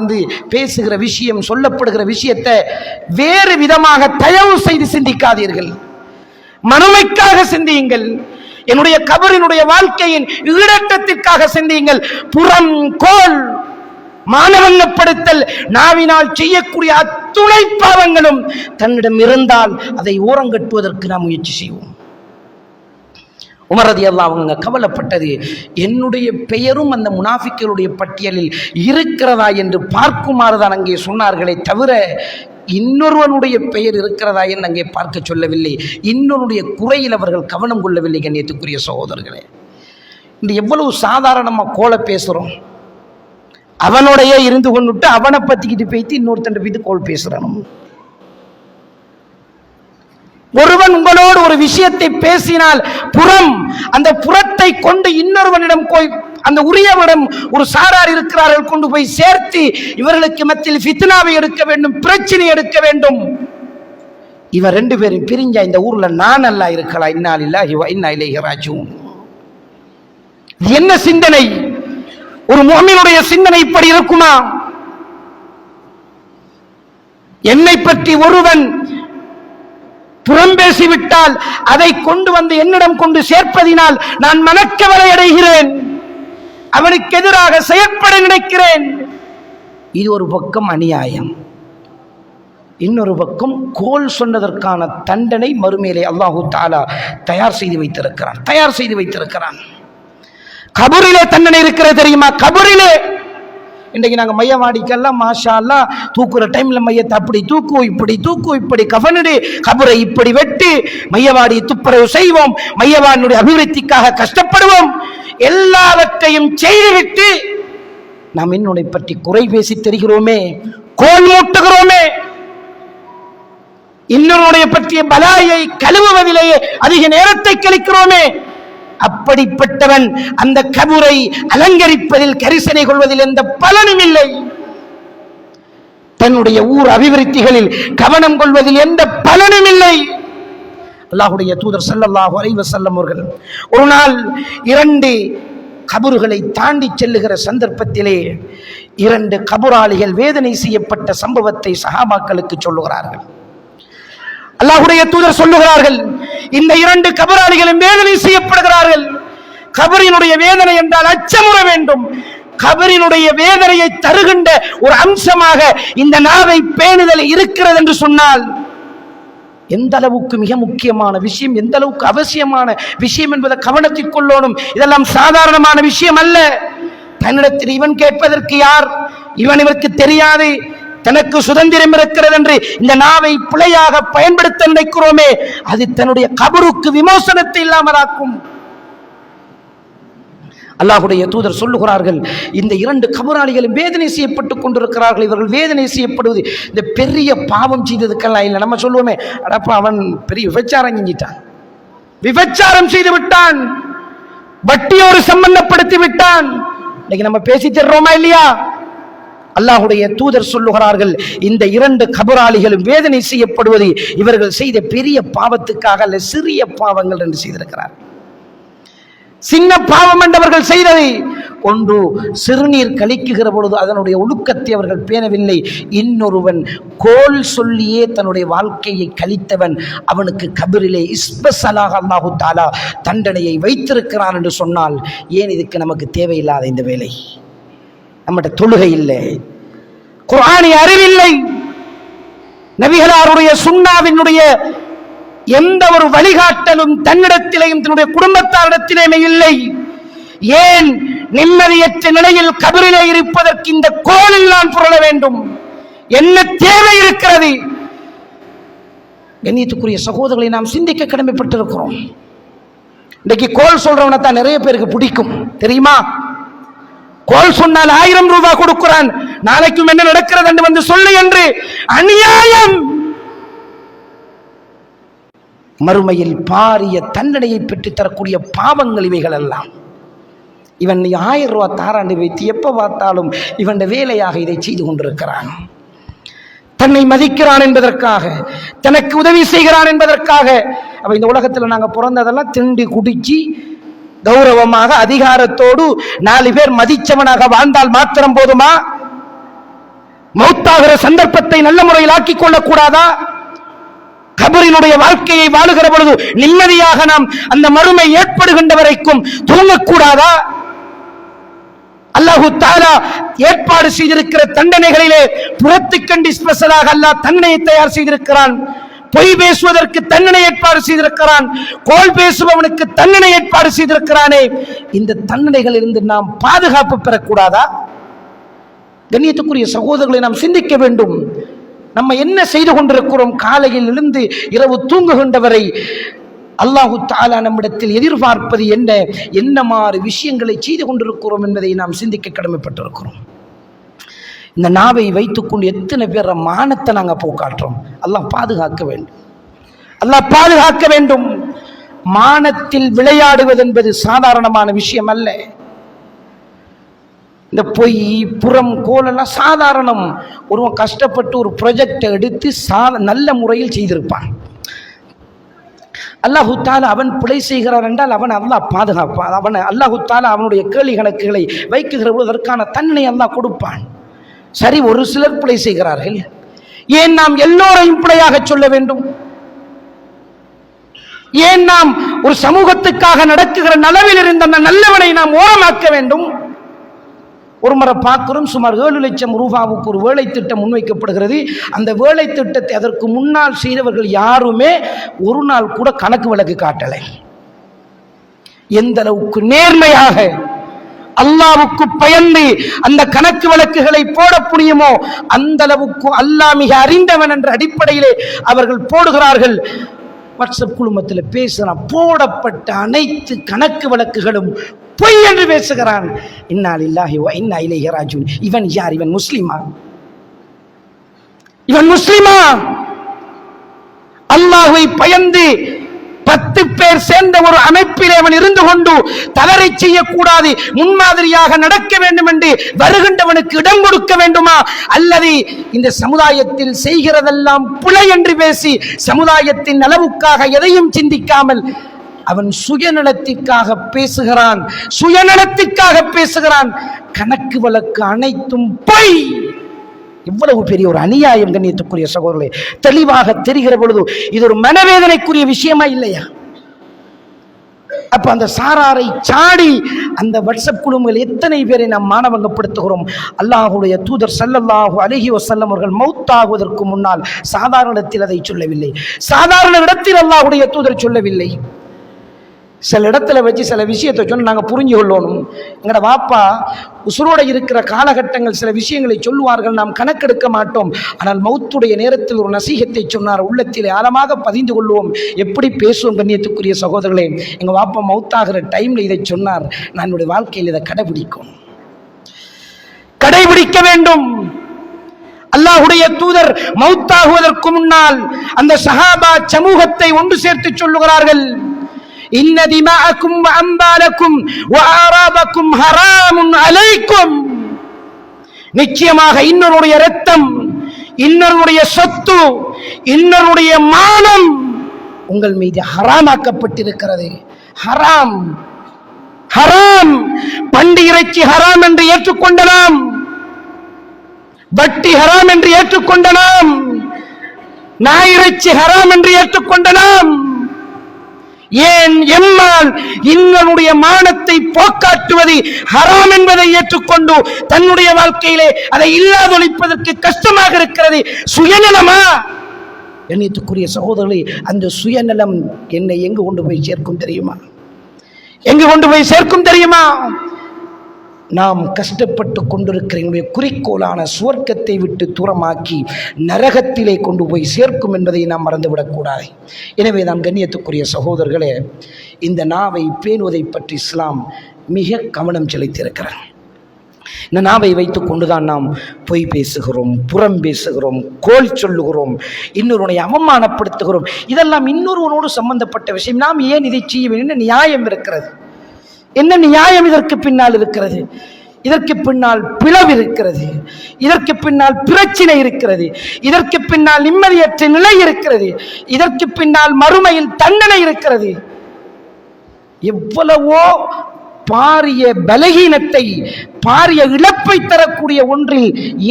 பேசுகிற விஷயம், சொல்லப்படுகிற விஷயத்தை வேறு விதமாக தயவு செய்து சிந்திக்காதீர்கள். மறுமைக்காக சிந்தியுங்கள். என்னுடைய கபரினுடைய வாழ்க்கையின் ஈடற்றத்திற்காக சிந்தியுங்கள். புறம் கோல் மானவங்கப்படுத்தல் நாவினால் செய்யக்கூடிய அத்துணை பாவங்களும் தன்னிடம் இருந்தால் அதை ஓரங்கட்டுவதற்கு நாம் முயற்சி செய்வோம். உமர் ரலியல்லாஹு அன்ஹு கவலைப்பட்டது, என்னுடைய பெயரும் அந்த முனாஃபிக்குகளுடைய பட்டியலில் இருக்கிறதா என்று பார்க்குமாறு தான் அங்கே சொன்னார்களே தவிர இன்னொருவனுடைய பெயர் இருக்கிறதா என்று அங்கே பார்க்க சொல்லவில்லை. இன்னொருடைய குறையில் அவர்கள் கவனம் கொள்ளவில்லை. கண்ணியத்துக்குரிய சகோதரர்களே, இன்று எவ்வளவு சாதாரணமாக கோல பேசுகிறோம். அவனோடைய இருந்து கொண்டுட்டு அவனை பற்றிக்கிட்டு பேசி இன்னொருத்தன் போய்த்து கோல் பேசுகிறான். ஒருவன் உங்களோடு ஒரு விஷயத்தை பேசினால் அந்த புறத்தை கொண்டு இன்னொருவனிடம் போய் அந்த உரியவனிடம் ஒரு சாரார் இருக்கிறார்கள் கொண்டு போய் சேர்த்து இவர்களுக்கு மத்தியில் ஃபித்னாவை எடுக்க வேண்டும், பிரச்சனை எடுக்க வேண்டும். இவர் ரெண்டு பேரும் பிரிஞ்சா இந்த ஊர்ல நான் அல்ல இருக்கலாம். இன்னா லில்லாஹி வ இன்னா இலைஹி ராஜிஊன். என்ன சிந்தனை? ஒரு முஃமினுடைய சிந்தனை இப்படி இருக்குமா? என்னை பற்றி ஒருவன் புறம் பேசிவிட்டால் அதை கொண்டு வந்து என்னிடம் கொண்டு சேர்ப்பதினால் நான் மனக்கவலை அடைகிறேன், அவனுக்கு எதிராக செயற்பட நினைக்கிறேன். இது ஒரு பக்கம் அநியாயம். இன்னொரு பக்கம் கோல் சொன்னதற்கான தண்டனை மறுமையிலே அல்லாஹு தஆலா தயார் செய்து வைத்திருக்கிறான். கபரிலே தண்டனை இருக்கிறது தெரியுமா? கபரிலே இன்றைக்கு நாங்கள் மையவாடிக்கெல்லாம் மாஷா அல்லாஹ் தூக்குற டைம்ல மையத்தை அப்படி இப்படி இப்படி கஃனிடு, கபரை இப்படி வெட்டு, மையவாடி துப்புரவு செய்வோம், மையவாடியுடைய அபிவிருத்திக்காக கஷ்டப்படுவோம், எல்லாவற்றையும் செய்துவிட்டு நாம் என்னுடைய பற்றி குறை பேசி தெரிகிறோமே, கோல் மூட்டுகிறோமே, இன்னொருடைய பற்றிய பலாயை கழுவுவதிலேயே அதிக நேரத்தை கழிக்கிறோமே. அப்படிப்பட்டவன் அந்த கபரை அலங்கரிப்பதில் கரிசனை கொள்வதில் எந்த பலனும் இல்லை. தன்னுடைய ஊர் அபிவிருத்திகளில் கவனம் கொள்வதில் எந்த பலனும் இல்லை. அல்லாஹ்வுடைய தூதர் ஸல்லல்லாஹு அலைஹி வஸல்லம் அவர்கள் ஒரு நாள் 2 கபறுகளை தாண்டி செல்லுகிற சந்தர்ப்பத்திலே 2 கபராளிகள் வேதனை செய்யப்பட்ட சம்பவத்தை சஹாபாக்களுக்கு சொல்லுகிறார்கள். அல்லாஹ்வுடைய தூதர் சொல்லுகிறார்கள், இந்த 2 கபராளிகளும் வேதனை செய்யப்படுகிறார்கள். கபரினுடைய வேதனை என்றால் அச்சமுற வேண்டும். கபரினுடைய வேதனையை தருகின்ற ஒரு அம்சமாக இந்த நாவை பேணுதல் இருக்கிறது என்று சொன்னால் எந்த அளவுக்கு மிக முக்கியமான விஷயம், எந்த அளவுக்கு அவசியமான விஷயம் என்பதை கவனத்தில் கொள்ளணும். இதெல்லாம் சாதாரணமான விஷயம் அல்ல. தன்னிடத்தில் இவன் கேட்பதற்கு யார்? இவனுக்கு தெரியாது, தனக்கு சுதந்திரம் இருக்கிறது என்று இந்த நாவை பிழையாக பயன்படுத்த நினைக்கிறோமே, அது தன்னுடைய கபருக்கு விமோசனத்தை இல்லாமலாக்கும். அல்லாஹ்வுடைய தூதர் சொல்லுகிறார்கள், இந்த 2 கபராளிகளும் வேதனை செய்யப்பட்டுக் கொண்டிருக்கிறார்கள். இவர்கள் வேதனை செய்யப்படுவது இந்த பெரிய பாவம் செய்ததுக்கெல்லாம் இல்லை. நம்ம சொல்லுவோமே, அடப்பா அவன் பெரிய விபச்சாரம் செஞ்சிட்டான், விபச்சாரம் செய்து விட்டான், வட்டியோடு சம்பந்தப்படுத்தி விட்டான், இன்னைக்கு நம்ம பேசி தர்றோமா இல்லையா? அல்லாஹ்வுடைய தூதர் சொல்லுகிறார்கள், இந்த 2 கபராளிகளும் வேதனை செய்யப்படுவது இவர்கள் செய்த பெரிய பாவத்துக்காக அல்ல, சிறிய பாவங்கள் என்று செய்திருக்கிறார். சின்ன பாவம் என்றவர்கள் செய்ததை ஒன்று சிறுநீர் கழிக்குகிற பொழுது அதனுடைய ஒழுக்கத்தை அவர்கள் பேணவில்லை. இன்னொருவன் கோல் சொல்லியே தன்னுடைய வாழ்க்கையை கழித்தவன், அவனுக்கு கபரிலே ஸ்பெஷலாக அல்லாஹு தஆலா தண்டனையை வைத்திருக்கிறான் என்று சொன்னால், ஏன் இதுக்கு நமக்கு தேவையில்லாத இந்த வேலை? நம்மகிட்ட தொழுகை இல்லை, குர்ஆனிய அறிவில்லை, நபிகளாருடைய சுன்னாவினுடைய எந்த ஒரு வழிகாட்டலும் தன்னிடத்திலேயும் தன்னுடைய குடும்பத்தாரிடத்திலேயுமே இல்லை. ஏன் நிம்மதியற்ற நிலையில் கபரிலே இருப்பதற்கு இந்த கோலில் நான் புரள வேண்டும்? என்ன தேவை இருக்கிறது? கண்ணியத்துக்குரிய சகோதரர்களை நாம் சிந்திக்க கடமைப்பட்டிருக்கிறோம். இன்னைக்கு கோல் சொல்றவனை தான் நிறைய பேருக்கு பிடிக்கும் தெரியுமா? கோல் சொன்னால் 1000 ரூபாய் கொடுக்கிறான், நாளைக்கும் என்ன நடக்கிறது என்று வந்து சொல்லு என்று. அநியாயம். மறுமையில் பாரிய தண்டனையை பெற்று தரக்கூடிய பாவங்கள் இவைகள் எல்லாம். இவன் 1000 ரூபாய் தாராண்டு வைத்து எப்ப பார்த்தாலும் இவன் வேலையாக இதை செய்து கொண்டிருக்கிறான். தன்னை மதிக்கிறான் என்பதற்காக, தனக்கு உதவி செய்கிறான் என்பதற்காக. அப்ப இந்த உலகத்தில் நாங்கள் பிறந்ததெல்லாம் திண்டி குடிச்சு கௌரவமாக அதிகாரத்தோடு 4 பேர் மதிச்சவனாக வாழ்ந்தால் மாத்திரம் போதுமா? மௌத்தாகிற சந்தர்ப்பத்தை நல்ல முறையில் ஆக்கிக் கொள்ளக்கூடாதா? கபரினுடைய வாழ்க்கையை வாழுகிற பொழுது நிம்மதியாக நாம் அந்த மறுமை ஏற்படுகின்ற வரைக்கும் தூங்கக்கூடாதா? அல்லாஹ் அல்லாஹ் தஆலா ஏற்பாடு செய்திருக்கிற தண்டனைகளிலே புறத்துக்கண்டி ஸ்பெஷலாக அல்லாஹ் தண்டனையை தயார் செய்திருக்கிறான். பொய் பேசுவதற்கு தண்டனை ஏற்பாடு செய்திருக்கிறான். கோல் பேசுபவனுக்கு தண்டனை ஏற்பாடு செய்திருக்கிறானே, இந்த தண்டனைகளில் இருந்து நாம் பாதுகாப்பு பெறக்கூடாதா? கண்ணியத்துக்குரிய சகோதரர்களை நாம் சிந்திக்க வேண்டும். நம்ம என்ன செய்து கொண்டிருக்கிறோம்? காலையில் எழுந்து இரவு தூங்குகின்றவரை அல்லாஹு தஆலா நம்மிடத்தில் எதிர்பார்ப்பது என்ன மாறு விஷயங்களை செய்து கொண்டிருக்கிறோம் என்பதை நாம் சிந்திக்க கடமைப்பட்டிருக்கிறோம். இந்த நாவை வைத்துக்கொண்டு எத்தனை பேர் மானத்தை நாங்கள் போக்காட்டுறோம். அல்லாஹ் பாதுகாக்க வேண்டும், அல்லாஹ் பாதுகாக்க வேண்டும். மானத்தில் விளையாடுவது என்பது சாதாரணமான விஷயம் அல்ல. இந்த பொய் புறம் கோலெல்லாம் சாதாரணம். ஒருவன் கஷ்டப்பட்டு ஒரு ப்ரொஜெக்டை எடுத்து நல்ல முறையில் செய்திருப்பான். அல்லாஹு தஆலா அவன் பிழை செய்கிறான் என்றால் அவன் அல்லாஹ் பாதுகாப்பான். அவன் அல்லாஹு தஆலா அவனுடைய கேள்வி கணக்குகளை வைக்குகிற போது அதற்கான தன்னை அல்லாஹ் கொடுப்பான். சரி, ஒரு சிலர் பிழை செய்கிறார்கள். ஏன் நாம் எல்லோரையும் பிழையாக சொல்ல வேண்டும்? ஏன் நாம் ஒரு சமூகத்துக்காக நடக்குகிற நலவில் இருந்த அந்த நல்லவனை நாம் ஓரமாக்க வேண்டும்? ஒரு முறை பார்க்கிறோம், சுமார் 7 லட்சம் ரூபாவுக்கு ஒரு வேலை திட்டம் முன்வைக்கப்படுகிறது. அந்த வேலை திட்டத்தை அதற்கு முன்னால் செய்தவர்கள் யாருமே ஒரு நாள் கூட கணக்கு வழக்கு காட்டலை. எந்த அளவுக்கு நேர்மையாக அல்லாஹ்வுக்கு பயந்து அந்த கணக்கு வழக்குகளை போட முடியுமோ அந்த அளவுக்கு அல்லாஹ் மிக அறிந்தவன் என்ற அடிப்படையிலே அவர்கள் போடுகிறார்கள். வாட்ஸ்அப் குழுமத்தில் பேசுகிறான், போடப்பட்ட அனைத்து கணக்கு வழக்குகளும் பொய் என்று பேசுகிறான். இன்னா லில்லாஹி வ இன்னா இலைஹி ராஜிஊன். இவன் யார்? இவன் முஸ்லிமா? இவன் முஸ்லிமா? அல்லாஹ்வை பயந்து 10 பேர் சேர்ந்த ஒரு அமைப்பில் அவன் இருந்து கொண்டு தவறை செய்யக்கூடாது, முன்மாதிரியாக நடக்க வேண்டும் என்று வருகின்றவனுக்கு இடம் கொடுக்க வேண்டுமா? அல்லது இந்த சமுதாயத்தில் செய்கிறதெல்லாம் பிழை என்று பேசி சமுதாயத்தின் நலவுக்காக எதையும் சிந்திக்காமல் அவன் சுயநலத்திற்காக பேசுகிறான், சுயநலத்திற்காக பேசுகிறான். கணக்கு வழக்கு அனைத்தும் பொய். இவ்வளவு பெரிய ஒரு அநியாயம் கண்ணியத்துக்குரிய சகோதரர்களே தெளிவாக தெரிகிற பொழுது இது ஒரு மனவேதனைக்குரிய விஷயமா இல்லையா? அப்ப அந்த சாராரை சாடி அந்த வாட்ஸ்அப் குழுமங்கள் எத்தனை பேரை நாம் மானவங்கப்படுத்துகிறோம். அல்லாஹ்வுடைய தூதர் ஸல்லல்லாஹு அலைஹி வஸல்லம் அவர்கள் மௌத்தாகுவதற்கு முன்னால் சாதாரண இடத்தில் அதை சொல்லவில்லை. சாதாரண இடத்தில் அல்லாஹ்வுடைய தூதர் சொல்லவில்லை. சில இடத்துல வச்சு சில விஷயத்தை சொன்ன நாங்கள் புரிஞ்சு கொள்ளணும். எங்களோட வாப்பா உசுரோட இருக்கிற காலகட்டங்கள் சில விஷயங்களை சொல்லுவார்கள், நாம் கணக்கெடுக்க மாட்டோம். ஆனால் மௌத்துடைய நேரத்தில் ஒரு நசீகத்தை சொன்னார், உள்ளத்தில் ஆழமாக பதிந்து கொள்வோம். எப்படி பேசுவோம் கண்ணியத்துக்குரிய சகோதரர்களே? எங்கள் வாப்பா மௌத்தாகிற டைமில் இதை சொன்னார். நான் என்னுடைய வாழ்க்கையில் இதை கடைபிடிக்க வேண்டும். அல்லாஹ்வுடைய தூதர் மௌத்தாகுவதற்கு முன்னால் அந்த சஹாபா சமூகத்தை ஒன்று சேர்த்து சொல்லுகிறார்கள், இன்ன திமாஅக்கும் வ அம்பாலக்கும் வ ஆராபக்கும் ஹராமுன் அலைக்கும். நிச்சயமாக இன்னொருடைய இரத்தம், இன்னொருடைய சொத்து, இன்னொருடைய மானம் உங்கள் மீது ஹராமாக்கப்பட்டிருக்கிறது. ஹராம், ஹராம். பண்டி இறைச்சி ஹராம் என்று ஏற்றுக்கொண்ட நாம், வட்டி ஹராம் என்று ஏற்றுக்கொண்ட நாம், நாய் இறைச்சி ஹராம் என்று ஏற்றுக்கொண்ட நாம், ஏன் எம்மால் இன்னனுடைய மானத்தை போக்காட்டுவது ஹராம் என்பதை ஏற்றுக்கொண்டு தன்னுடைய வாழ்க்கையிலே அதை இல்லாதொழிப்பதற்கு கஷ்டமாக இருக்கிறது. சுயநலமா? கண்ணியத்துக்குரிய சகோதரர்களே, அந்த சுயநலம் என்னை எங்கு கொண்டு போய் சேர்க்கும் தெரியுமா? எங்கு கொண்டு போய் சேர்க்கும் தெரியுமா? நாம் கஷ்டப்பட்டு கொண்டிருக்கிற என்னுடைய குறிக்கோளான சுவர்க்கத்தை விட்டு தூரமாக்கி நரகத்திலே கொண்டு போய் சேர்க்கும் என்பதை நாம் மறந்துவிடக்கூடாது. எனவே நான் கண்ணியத்துக்குரிய சகோதரர்களே, இந்த நாவை பேணுவதை பற்றி இஸ்லாம் மிக கவனம் செலுத்தியிருக்கிறார். இந்த நாவை வைத்து கொண்டுதான் நாம் பொய் பேசுகிறோம், புறம் பேசுகிறோம், கோல் சொல்லுகிறோம், இன்னொருவனை அவமானப்படுத்துகிறோம். இதெல்லாம் இன்னொருவனோடு சம்பந்தப்பட்ட விஷயம். நாம் ஏன் இதை செய்ய வேண்டும்? என்ன நியாயம் இருக்கிறது? என்ன நியாயம் இதற்கு பின்னால் இருக்கிறது? இதற்கு பின்னால் பிளவு இருக்கிறது, இதற்கு பின்னால் பிரச்சனை இருக்கிறது, இதற்கு பின்னால் நிம்மதியற்ற நிலை இருக்கிறது, இதற்கு பின்னால் மறுமையில் தண்டனை இருக்கிறது. எவ்வளவோ பாரிய பலகீனத்தை பாரிய இழப்பை தரக்கூடிய ஒன்றில்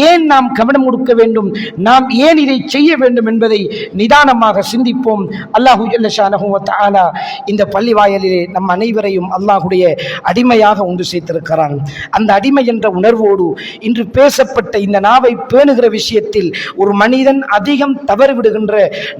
ஏன் நாம் கவனம் கொடுக்க வேண்டும், நாம் ஏன் இதை செய்ய வேண்டும் என்பதை நிதானமாக சிந்திப்போம். அல்லாஹு ஜல்ல ஷானஹு வ தஆலா இந்த பள்ளி வாயலிலே நம் அனைவரையும் அல்லாஹுடைய அடிமையாக ஒன்று சேர்த்திருக்கிறான். அந்த அடிமை என்ற உணர்வோடு இன்று பேசப்பட்ட இந்த நாவை பேணுகிற விஷயத்தில் ஒரு மனிதன் அதிகம் தவறிவிடுகின்ற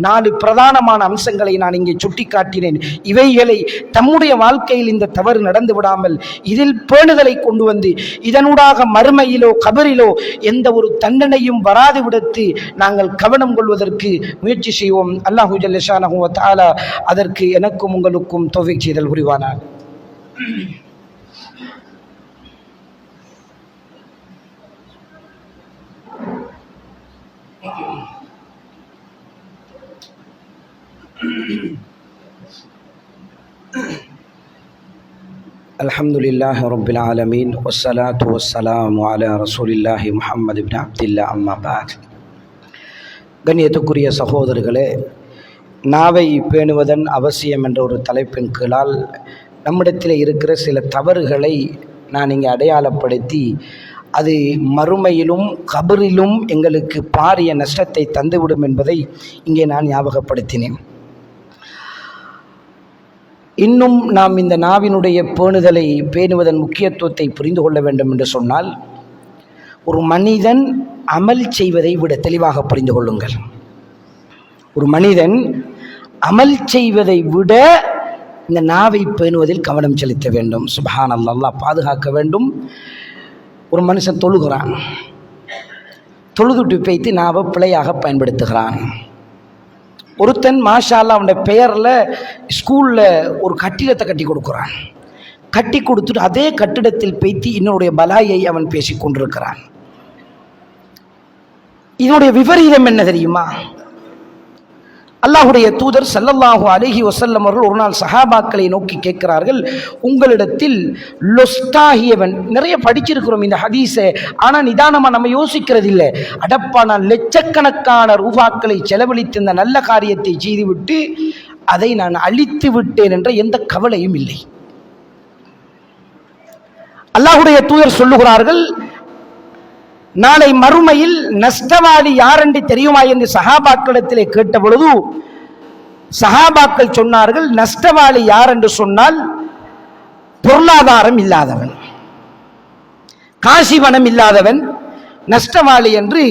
4 பிரதானமான அம்சங்களை நான் இங்கே சுட்டிக்காட்டினேன். இவைகளை தம்முடைய வாழ்க்கையில் இந்த தவறு நடந்து விடாமல் இதில் பேணுதலை கொண்டு வந்து இதனூடாக மறுமையிலோ கபரிலோ எந்த ஒரு தண்டனையும் வராது விடத்து நாங்கள் கவனம் கொள்வதற்கு முயற்சி செய்வோம். அல்லாஹு ஜல்ல ஷானஹு வ தஆலா அதற்கு எனக்கும் உங்களுக்கும் தௌஃபீக் செய்தல் புரிவானாக. அல்ஹம்துலில்லாஹி ரப்பில் ஆலமீன் வஸ்ஸலாத்து வஸ்ஸலாமு அலா ரசூலில்லாஹி முஹம்மது இப்னு அப்துல்லாஹ் அம்மா பஅத். கண்ணியத்துக்குரிய சகோதரர்களே, நாவை பேணுவதன் அவசியம் என்ற ஒரு தலைப்பின் கீழால் நம்மிடத்தில் இருக்கிற சில தவறுகளை நான் இங்கே அடையாளப்படுத்தி அது மறுமையிலும் கபரிலும் எங்களுக்கு பாரிய நஷ்டத்தை தந்துவிடும் என்பதை இங்கே நான் ஞாபகப்படுத்தினேன். இன்னும் நாம் இந்த நாவினுடைய பேணுவதன் முக்கியத்துவத்தை புரிந்து கொள்ள வேண்டும் என்று சொன்னால், ஒரு மனிதன் அமல் செய்வதை விட தெளிவாக புரிந்து கொள்ளுங்கள், ஒரு மனிதன் அமல் செய்வதை விட இந்த நாவை பேணுவதில் கவனம் செலுத்த வேண்டும். சுப்ஹானல்லாஹ், அல்லாஹ் பாதுகாக்க வேண்டும். ஒரு மனுஷன் தொழுகிறான், தொழுதுட்டு பேய்த்து நாவை பிழையாக பயன்படுத்துகிறான். ஒருத்தன் மாஷா அல்லாஹ் அவனுடைய பெயரில் ஸ்கூலில் ஒரு கட்டிடத்தை கட்டி கொடுக்குறான். கட்டி கொடுத்துட்டு அதே கட்டிடத்தில் பேய்த்து இன்னொருடைய பலாயை அவன் பேசி கொண்டிருக்கிறான். இதனுடைய விபரீதம் என்ன தெரியுமா? அல்லாஹுடைய தூதர் ஸல்லல்லாஹு அலைஹி வஸல்லம் அவர்கள் ஒரு நாள் சஹாபாக்களை நோக்கி கேட்கிறார்கள், உங்களிடத்தில் லொஸ்டாகியவன், நிறைய படிச்சிருக்கிறோம் இந்த ஹதீஸை, ஆனால் நிதானமாக நம்ம யோசிக்கிறது இல்லை. அடப்பா, நான் லட்சக்கணக்கான ரூபாக்களை செலவழித்து இந்த நல்ல காரியத்தை செய்துவிட்டு அதை நான் அழித்து விட்டேன் என்ற எந்த கவலையும் இல்லை. அல்லாஹுடைய தூதர் சொல்லுகிறார்கள், நாளை மறுமையில் நஷ்டவாளி யாரென்று தெரியுமா என்று சஹாபாக்களிடத்திலே கேட்ட பொழுது சஹாபாக்கள் சொன்னார்கள், நஷ்டவாளி யார் என்று சொன்னால் பொருளாதாரம் இல்லாதவன், காசி பணம் இல்லாதவன் நஷ்டவாளி என்று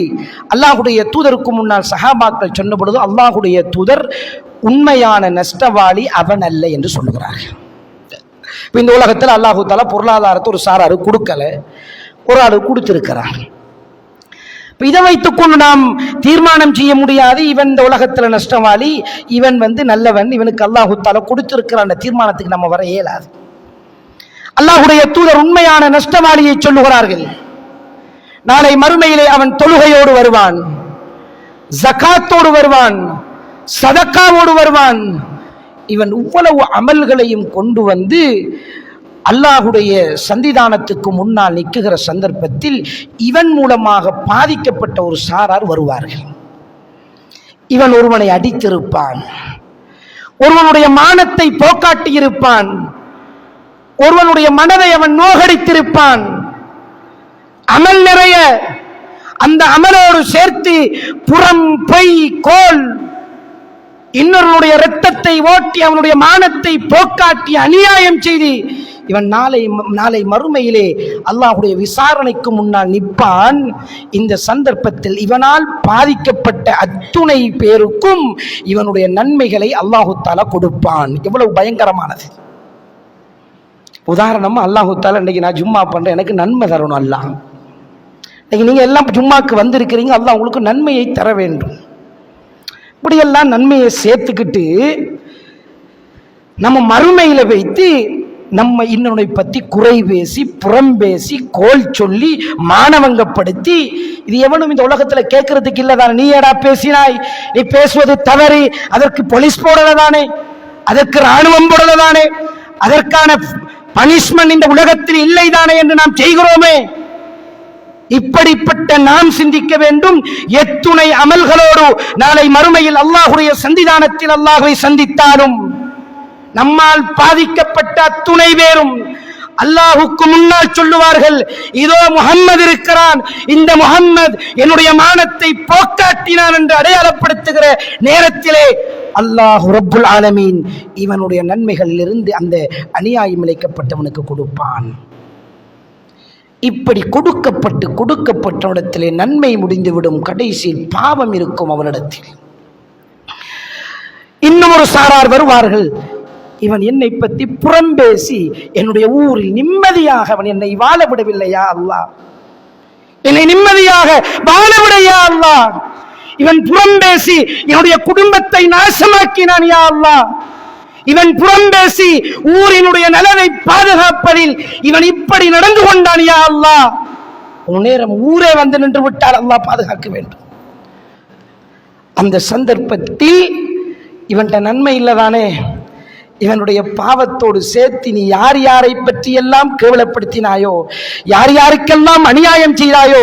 அல்லாஹுடைய தூதருக்கு முன்னால் சஹாபாக்கள் சொன்ன பொழுது அல்லாஹுடைய தூதர் உண்மையான நஷ்டவாளி அவன் அல்ல என்று சொல்லுகிறார்கள். இந்த உலகத்தில் அல்லாஹு தஆலா பொருளாதாரத்தை ஒரு சாராரு கொடுக்கல, ஒரு ஆளு கொடுத்திருக்கிறார். இதை வைத்துக்கொண்டு நாம் தீர்மானம் செய்ய முடியாது, இவன் இந்த உலகத்தில் நஷ்டவாளி, இவன் நல்லவன், இவனுக்கு அல்லாஹு தஆலா கொடுத்திருக்கிற அந்த தீர்மானத்துக்கு நம்ம வர இயலாது. அல்லாஹுடைய தூதர் உண்மையான நஷ்டவாளியை சொல்லுகிறார்கள். நாளை மறுமையிலே அவன் தொழுகையோடு வருவான், ஜகாத்தோடு வருவான், சதக்காவோடு வருவான். இவன் இவ்வளவு அமல்களையும் கொண்டு வந்து அல்லாஹுடைய சந்திதானத்துக்கு முன்னால் நிற்குகிற சந்தர்ப்பத்தில் இவன் மூலமாக பாதிக்கப்பட்ட ஒரு சாரார் வருவார்கள். இவன் ஒருவனை அடித்திருப்பான், ஒருவனுடைய மானத்தை போக்காட்டியிருப்பான், ஒருவனுடைய மனதை அவன் நோகடித்திருப்பான். அமல் நிறைய, அந்த அமலோடு சேர்த்து புறம், பொய், கோல், இன்னொருடைய இரத்தத்தை ஓட்டி அவனுடைய மானத்தை போக்காட்டி அநியாயம் செய்து இவன் நாளை மறுமையிலே அல்லாஹுடைய விசாரணைக்கு முன்னால் நிற்பான். இந்த சந்தர்ப்பத்தில் இவனால் பாதிக்கப்பட்ட அத்துணை பேருக்கும் இவனுடைய நன்மைகளை அல்லாஹு தஆலா கொடுப்பான். எவ்வளவு பயங்கரமானது! உதாரணமா, அல்லாஹு தஆலா இன்னைக்கு நான் ஜும்மா பண்றேன், எனக்கு நன்மை தரணும். அல்லாஹ் இன்னைக்கு நீங்க எல்லாம் ஜும்மாக்கு வந்திருக்கிறீங்க, அல்லாஹ் உங்களுக்கு நன்மையை தர வேண்டும். இப்படியெல்லாம் நன்மையை சேர்த்துக்கிட்டு நம்ம மறுமையில வைத்து நம்ம இன்னொன்னை பற்றி குறை பேசி, புறம் பேசி, கோல் சொல்லி, மானவங்கப்படுத்தி, இது எவனும் இந்த உலகத்தில் கேட்கறதுக்கு இல்லதானே. நீ ஏடா பேசினாய், நீ பேசுவது தவறு, அதற்கு போலீஸ் போடலதானே, அதற்கு ராணுவம் போடலதானே, அதற்கான பனிஷ்மெண்ட் இந்த உலகத்தில் இல்லைதானே என்று நாம் செய்கிறோமே. இப்படிப்பட்ட நாம் சிந்திக்க வேண்டும். எத்துணை அமல்களோடு நாளை மறுமையில் அல்லாஹுடைய சந்திதானத்தில் அல்லாஹ்வை சந்தித்தாலும் நம்மால் பாதிக்கப்பட்ட அத்துணை பேரும் அல்லாஹுக்கு முன்னால் சொல்லுவார்கள், இதோ முஹம்மது இருக்கிறான், இந்த முஹம்மது என்னுடைய மானத்தை போக்காட்டினான் என்று அடையாளப்படுத்துகிற நேரத்திலே அல்லாஹ் ரப்புல் ஆலமீன் இவனுடைய நன்மைகளில் இருந்து அந்த அநியாயம் இழைக்கப்பட்டவனுக்கு கொடுப்பான். இப்படி கொடுக்கப்பட்டவனிடத்திலே நன்மை முடிந்துவிடும், கடைசியில் பாவம் இருக்கும் அவனிடத்தில். இன்னும் ஒரு சாரார் வருவார்கள், இவன் என்னை பற்றி புறம்பேசி என்னுடைய ஊரில் நிம்மதியாக அவன் என்னை வாழ விடவில்லையா அல்லாஹ், என்னை நிம்மதியாக வாழ விடையா அல்லாஹ், இவன் புறம்பேசி என்னுடைய குடும்பத்தை நாசமாக்கினான் யா அல்லாஹ், இவன் புறம்பேசி ஊரினுடைய நலனை பாதுகாப்பதில் இவன் இப்படி நடந்து கொண்டான் யா அல்லாஹ். ஒரு நேரம் ஊரே வந்து நின்று விட்டால் அல்லாஹ் பாதுகாக்க வேண்டும். அந்த சந்தர்ப்பத்தில் இவன்கிட்ட நன்மை இல்லதானே, இவனுடைய பாவத்தோடு சேர்த்து நீ யார் யாரை பற்றி எல்லாம் கேவலப்படுத்தினாயோ, யார் யாருக்கெல்லாம் அநியாயம் செய்தாயோ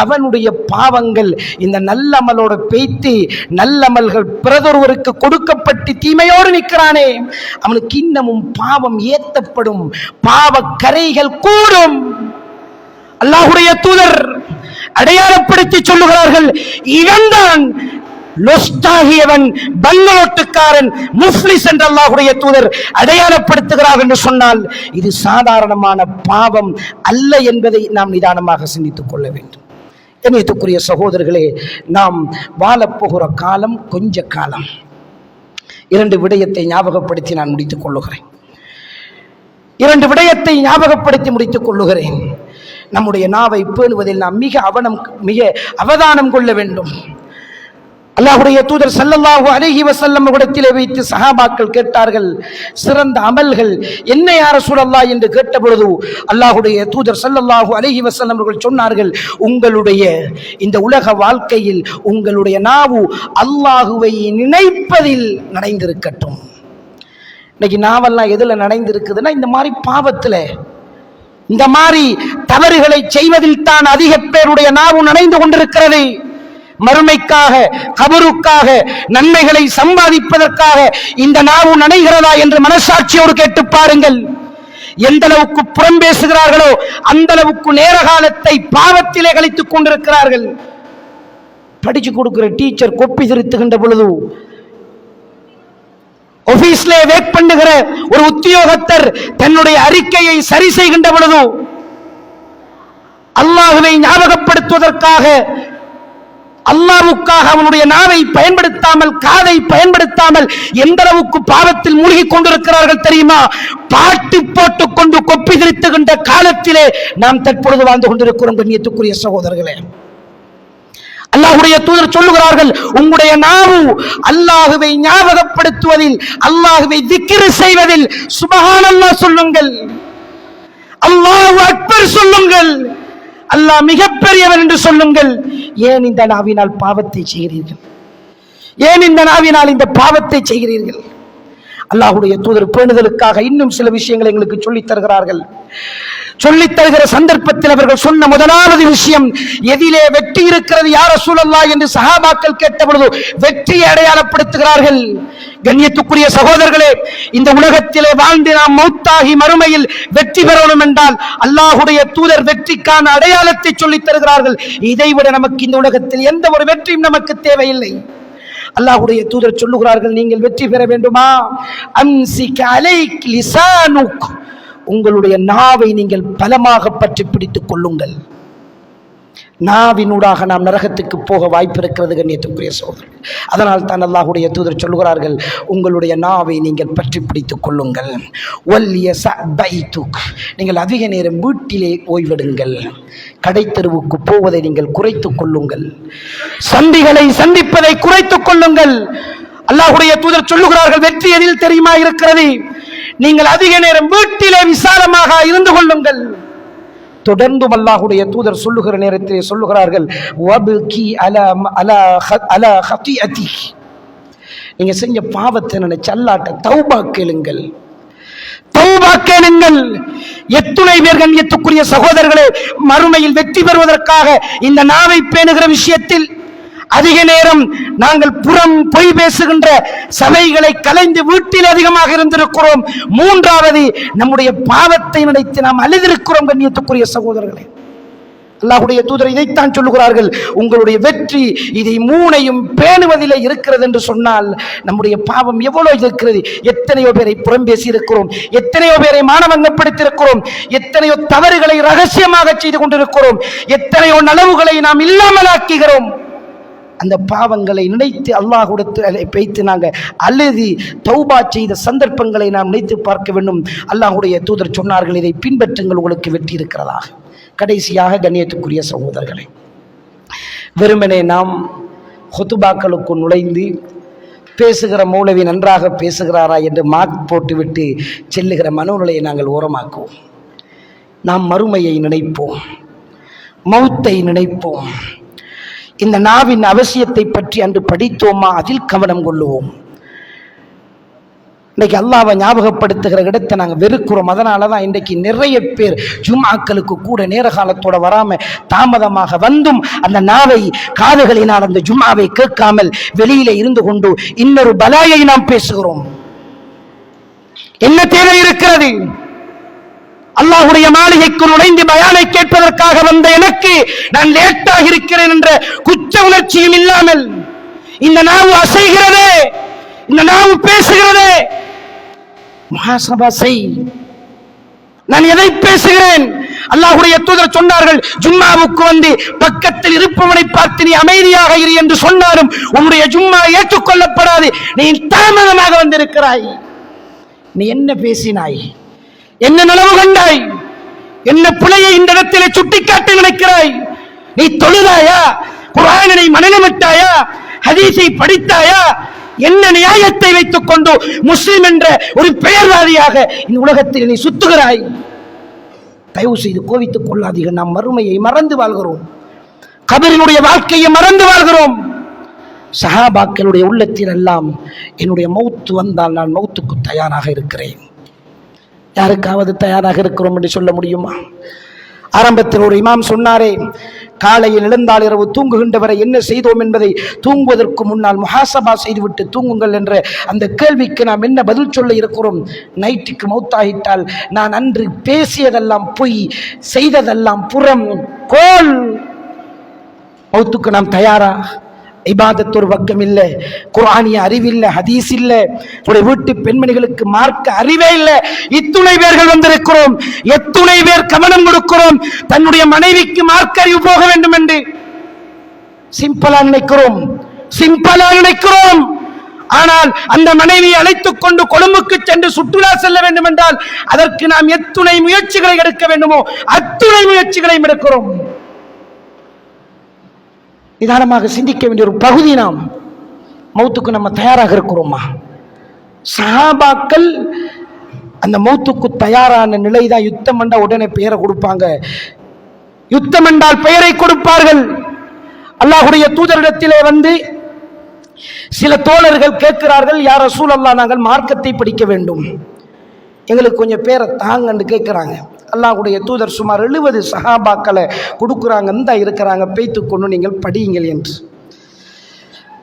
அவனுடைய பாவங்கள் இந்த நல்லமலோட பேய்த்து நல்லமல்கள் பிறதொருவருக்கு கொடுக்கப்பட்டு தீமையோடு நிற்கிறானே, அவனுக்கு இன்னமும் பாவம் ஏத்தப்படும், பாவ கரைகள் கூடும். அல்லாஹ்வுடைய தூதர் அடையாளப்படுத்தி சொல்லுகிறார்கள், இவன்தான் லொஸ்டாகியவன், பங்களோட்டுக்காரன், முஃப்லிஸ் என்று அல்லாஹ்வுடைய தூதர் அடையாளப்படுத்துகிறார் என்று சொன்னால் இது சாதாரணமான பாவம் அல்ல என்பதை நாம் நிதானமாக சிந்தித்துக் கொள்ள வேண்டும். கண்ணியத்துக்குரிய சகோதரர்களே, நாம் வாழப்போகிற காலம் கொஞ்ச காலம். 2 விடயத்தை ஞாபகப்படுத்தி நான் முடித்துக் கொள்ளுகிறேன். 2 விடயத்தை ஞாபகப்படுத்தி முடித்துக் கொள்ளுகிறேன். நம்முடைய நாவை பேணுவதில் நாம் மிக அவதானம் கொள்ள வேண்டும். அல்லாஹ்வுடைய தூதர் ஸல்லல்லாஹு அலைஹி வஸல்லம் இடத்திலே வைத்து சஹாபாக்கள் கேட்டார்கள், சிறந்த அமல்கள் என்ன யா ரசூலல்லாஹ் என்று கேட்டபொழுது அல்லாஹ்வுடைய தூதர் ஸல்லல்லாஹு அலைஹி வஸல்லம் அவர்கள் சொன்னார்கள், உங்களுடைய இந்த உலக வாழ்க்கையில் உங்களுடைய நாவு அல்லாஹுவை நினைப்பதில் நனைந்திருக்கட்டும். இன்னைக்கு நாவெல்லாம் எதுல நனைந்திருக்குதுன்னா இந்த மாதிரி பாவத்துல, இந்த மாதிரி தவறுகளை செய்வதில் தான் அதிக பேருடைய நாவு நனைந்து கொண்டிருக்கிறது. மறுமைக்காக, கபருக்காக, நன்மைகளை சம்பாதிப்பதற்காக இந்த நாவு நனைகிறதா என்று மனசாட்சியோடு கேட்டு பாருங்கள். எந்த அளவுக்கு புறம் பேசுகிறார்களோ அந்த அளவுக்கு நேர காலத்தை பாவத்திலே கழித்துக் கொண்டிருக்கிறார்கள். படிச்சு கொடுக்கிற டீச்சர் கொப்பி திருத்துகின்ற பொழுது, ஆபீஸ்ல வேக் பண்ணுகிற ஒரு உத்தியோகத்தர் தன்னுடைய அறிக்கையை சரி செய்கின்ற பொழுது அல்லாஹ்வை ஞாபகப்படுத்துவதற்காக அல்லாஹ்வுக்காக அவனுடைய நாவை பயன்படுத்தாமல், காதை பயன்படுத்தாமல் எந்த அளவுக்கு பாவத்தில் மூழ்கி கொண்டிருக்கிறார்கள் தெரியுமா? பாட்டு போட்டுக் கொண்டு கொப்பி திருத்துகின்ற காலத்திலே நாம் தற்பொழுது வாழ்ந்து கொண்டிருக்கிறோம். கண்ணியத்துக்குரிய சகோதரர்களே, அல்லாஹ்வுடைய தூதர் சொல்லுகிறார்கள், உங்களுடைய நாவு அல்லாஹ்வை ஞாபகப்படுத்துவதில், அல்லாஹ்வை திக்ர் செய்வதில் சுப்ஹானல்லாஹ் சொல்லுங்கள், அல்லாஹு அக்பர் சொல்லுங்கள், அல்லாஹ் மிகப்பெரியவர் என்று சொல்லுங்கள். ஏன் இந்த நாவினால் பாவத்தை செய்கிறீர்கள்? ஏன் இந்த நாவினால் இந்த பாவத்தை செய்கிறீர்கள்? அல்லாஹ்வுடைய தூதர் பேணுதலுக்காக இன்னும் சில விஷயங்களை எங்களுக்கு சொல்லித் தருகிறார்கள். சொல்லித் தருகிற சந்தர்ப்பத்தில் அவர்கள் சொன்ன முதலாவது விஷயம், எதிலே வெற்றி இருக்கிறது யா ரசூலல்லாஹ் என்று சஹாபாக்கள் கேட்ட பொழுது வெற்றியை அடையாளப்படுத்துகிறார்கள். கண்ணியத்துக்குரிய சகோதரர்களே, இந்த உலகத்திலே வாழ்ந்து நாம் மௌத்தாகி மறுமையில் வெற்றி பெறணும் என்றால் அல்லாஹ்வுடைய தூதர் வெற்றிக்கான அடையாளத்தை சொல்லித் தருகிறார்கள். இதைவிட நமக்கு இந்த உலகத்தில் எந்த ஒரு வெற்றியும் நமக்கு தேவையில்லை. அல்லாஹ்வுடைய தூதர் சொல்லுகிறார்கள், நீங்கள் வெற்றி பெற வேண்டுமா, அம்சிக அலைக் லிசானுக், உங்களுடைய நாவை நீங்கள் பலமாக பற்றி பிடித்துக் கொள்ளுங்கள். நாவினூடாக நாம் நரகத்துக்கு போக வாய்ப்பு இருக்கிறது கண்ணியத்துக்குரிய சகோதரர்கள். அதனால் தான் அல்லாஹ்வுடைய தூதர் சொல்லுகிறார்கள், உங்களுடைய நாவை நீங்கள் பற்றி பிடித்துக் கொள்ளுங்கள். நீங்கள் அதிக நேரம் வீட்டிலே ஓய்வெடுங்கள். கடைத்தெருவுக்கு போவதை நீங்கள் குறைத்துக் கொள்ளுங்கள். சந்திகளை சந்திப்பதை குறைத்துக் கொள்ளுங்கள். அல்லாஹ்வுடைய தூதர் சொல்லுகிறார்கள், வெற்றி எதில் தெரியுமா இருக்கிறது? நீங்கள் அதிக நேரம் வீட்டிலே விசாலமாக இருந்து கொள்ளுங்கள். தொடர்ந்து அல்லாஹ்வுடைய தூதர் சொல்லுகிற நேரத்திலே சொல்லுகிறார்கள், நீங்க செஞ்ச பாவத்தை நினைச்சு அல்லாஹ்ட்ட தௌபா கேளுங்கள், தௌபா கேளுங்கள். எத்துணை பேர் கண்ணியத்துக்குரிய சகோதரர்களே மறுமையில் வெற்றி பெறுவதற்காக இந்த நாவை பேணுகிற விஷயத்தில் அதிக நேரம் நாங்கள் புறம் பொய் பேசுகின்ற சபைகளை கலைந்து வீட்டில் அதிகமாக இருந்திருக்கிறோம். மூன்றாவது, நம்முடைய பாவத்தை நினைத்து நாம் அழுதிருக்கிறோம். கண்ணியத்துக்குரிய சகோதரர்களே, அல்லாஹ்வுடைய தூதர் இதைத்தான் சொல்லுகிறார்கள், உங்களுடைய வெற்றி இதை மூணையும் பேணுவதிலே இருக்கிறது என்று சொன்னால் நம்முடைய பாவம் எவ்வளவு இருக்கிறது. எத்தனையோ பேரை புறம் பேசி இருக்கிறோம், எத்தனையோ பேரை மானவங்கப்படுத்தியிருக்கிறோம், எத்தனையோ தவறுகளை ரகசியமாக செய்து கொண்டிருக்கிறோம், எத்தனையோ நனவுகளை நாம் இல்லாமலாக்குகிறோம். அந்த பாவங்களை நினைத்து அல்லாஹ்விடத்தில் வைத்து நாங்கள் அழுதி தௌபா செய்த சந்தர்ப்பங்களை நாம் நினைத்து பார்க்க வேண்டும். அல்லாஹ்வுடைய தூதர் சொன்னார்கள், இதை பின்பற்றுங்கள், உங்களுக்கு வெற்றி இருக்கிறதா. கடைசியாக கண்ணியத்துக்குரிய சகோதரர்களே, வெறுமனே நாம் ஹுதுபாக்களுக்கு நுழைந்து பேசுகிற மௌலவி நன்றாக பேசுகிறாரா என்று மார்க் போட்டுவிட்டு செல்லுகிற மனோநிலையை நாங்கள் ஓரமாக்குவோம். நாம் மறுமையை நினைப்போம், மௌத்தை நினைப்போம். இந்த நாவின் அவசியத்தை பற்றி அன்று படித்தோமா, அதில் கவனம் கொள்ளுவோம். இன்னைக்கு அல்லாஹ்வை ஞாபகப்படுத்துகிற இடத்தை நாங்கள் வெறுக்கிறோம். அதனால தான் இன்றைக்கு நிறைய பேர் ஜும்ஆக்களுக்கு கூட நேர காலத்தோட வராம தாமதமாக வந்தும் அந்த நாவை காதுகளினால் அந்த ஜும்ஆவை கேட்காமல் வெளியில இருந்து கொண்டு இன்னொரு பலாயை நாம் பேசுகிறோம். என்ன தேவை இருக்கிறது? அல்லாஹ்வுடைய மாளிகைக்கு நுழைந்து பயானை கேட்பதற்காக வந்த எனக்கு நான் லேட்டாக இருக்கிறேன் என்ற குற்ற உணர்ச்சியும் இல்லாமல் இந்த நாவு அசைகிறதே, இந்த நாவு பேசுகிறதே, முஹாசபா செய். நான் எதை பேசுகிறேன்? அல்லாஹ்வுடைய தூதர் சொன்னார்கள், ஜும்மாவுக்கு வந்து பக்கத்தில் இருப்பவனை பார்த்து நீ அமைதியாக இரு என்று சொன்னாலும் உன்னுடைய ஜும்மா ஏற்றுக்கொள்ளப்படாது. நீ தாமதமாக வந்திருக்கிறாய். நீ என்ன பேசினாய்? என்ன நனவு கண்டாய்? என்ன பிழையை இந்த இடத்திலே சுட்டிக்காட்ட நினைக்கிறாய்? நீ தொழுதாயா? குர்ஆனை மனனமிட்டாயா? ஹதீஸை படித்தாயா? என்ன நியாயத்தை வைத்துக் கொண்டு முஸ்லிம் என்ற ஒரு பெயர்வாதியாக இந்த உலகத்தில் நீ சுத்துகிறாய்? தயவு செய்து கோவித்துக் கொள்ளாதீர்கள். நாம் மறுமையை மறந்து வாழ்கிறோம், கபரினுடைய வாழ்க்கையை மறந்து வாழ்கிறோம். சஹாபாக்களுடைய உள்ளத்தில் எல்லாம் என்னுடைய மௌத்து வந்தால் நான் மௌத்துக்கு தயாராக இருக்கிறேன். யாருக்காவது தயாராக இருக்கிறோம் என்று சொல்ல முடியுமா? ஆரம்பத்தில் ஒரு இமாம் சொன்னாரே, காலையில் எழுந்தால் இரவு தூங்குகின்றவரை என்ன செய்தோம் என்பதை தூங்குவதற்கு முன்னால் முஹாசபா செய்துவிட்டு தூங்குங்கள் என்ற அந்த கேள்விக்கு நாம் என்ன பதில் சொல்ல இருக்கிறோம்? நைட்டுக்கு மௌத்தாகிட்டால் நான் அன்று பேசியதெல்லாம் பொய், செய்ததெல்லாம் புறம், கோல். மௌத்துக்கு நாம் தயாரா? இபாதத் ஒரு பக்கம் இல்லை, குர்ஆனிய அறிவில்லை, ஹதீஸ் இல்லை, உடைய வீட்டு பெண்மணிகளுக்கு மார்க்க அறிவே இல்லை. இத்துணை பேர்கள் வந்திருக்கிறோம், எத்துணை பேர் கவனம் கொடுக்கிறோம் தன்னுடைய மனைவிக்கு மார்க்க அறிவு போக வேண்டும் என்று. சிம்பிளா நினைக்கிறோம், சிம்பிளா நினைக்கிறோம். ஆனால் அந்த மனைவியை அழைத்துக் கொண்டு கொழும்புக்கு சென்று சுற்றுலா செல்ல வேண்டும் என்றால் அதற்கு நாம் எத்துணை முயற்சிகளை எடுக்க வேண்டுமோ அத்துணை முயற்சிகளையும் எடுக்கிறோம். நிதானமாக சிந்திக்க வேண்டிய ஒரு பகுதி. நாம் மௌத்துக்கு நம்ம தயாராக இருக்கிறோமா? சஹாபாக்கள் அந்த மௌத்துக்கு தயாரான நிலைதான். யுத்தம் என்றால் உடனே பெயரை கொடுப்பாங்க, யுத்தம் என்றால் பெயரை கொடுப்பார்கள். அல்லாஹ்வுடைய தூதரிடத்திலே வந்து சில தோழர்கள் கேட்கிறார்கள், யா ரசூலல்லாஹ், நாங்கள் மார்க்கத்தை படிக்க வேண்டும், எங்களுக்கு கொஞ்சம் பேரை தாங்கன்னு கேட்கிறாங்க. அல்லாஹ்வுடைய தூதர் சுமார் 70 சஹாபாக்களை கொடுக்குறாங்க, இந்த இருக்கிறாங்க, பேய்த்துக்கொண்டு நீங்கள் படியுங்கள் என்று.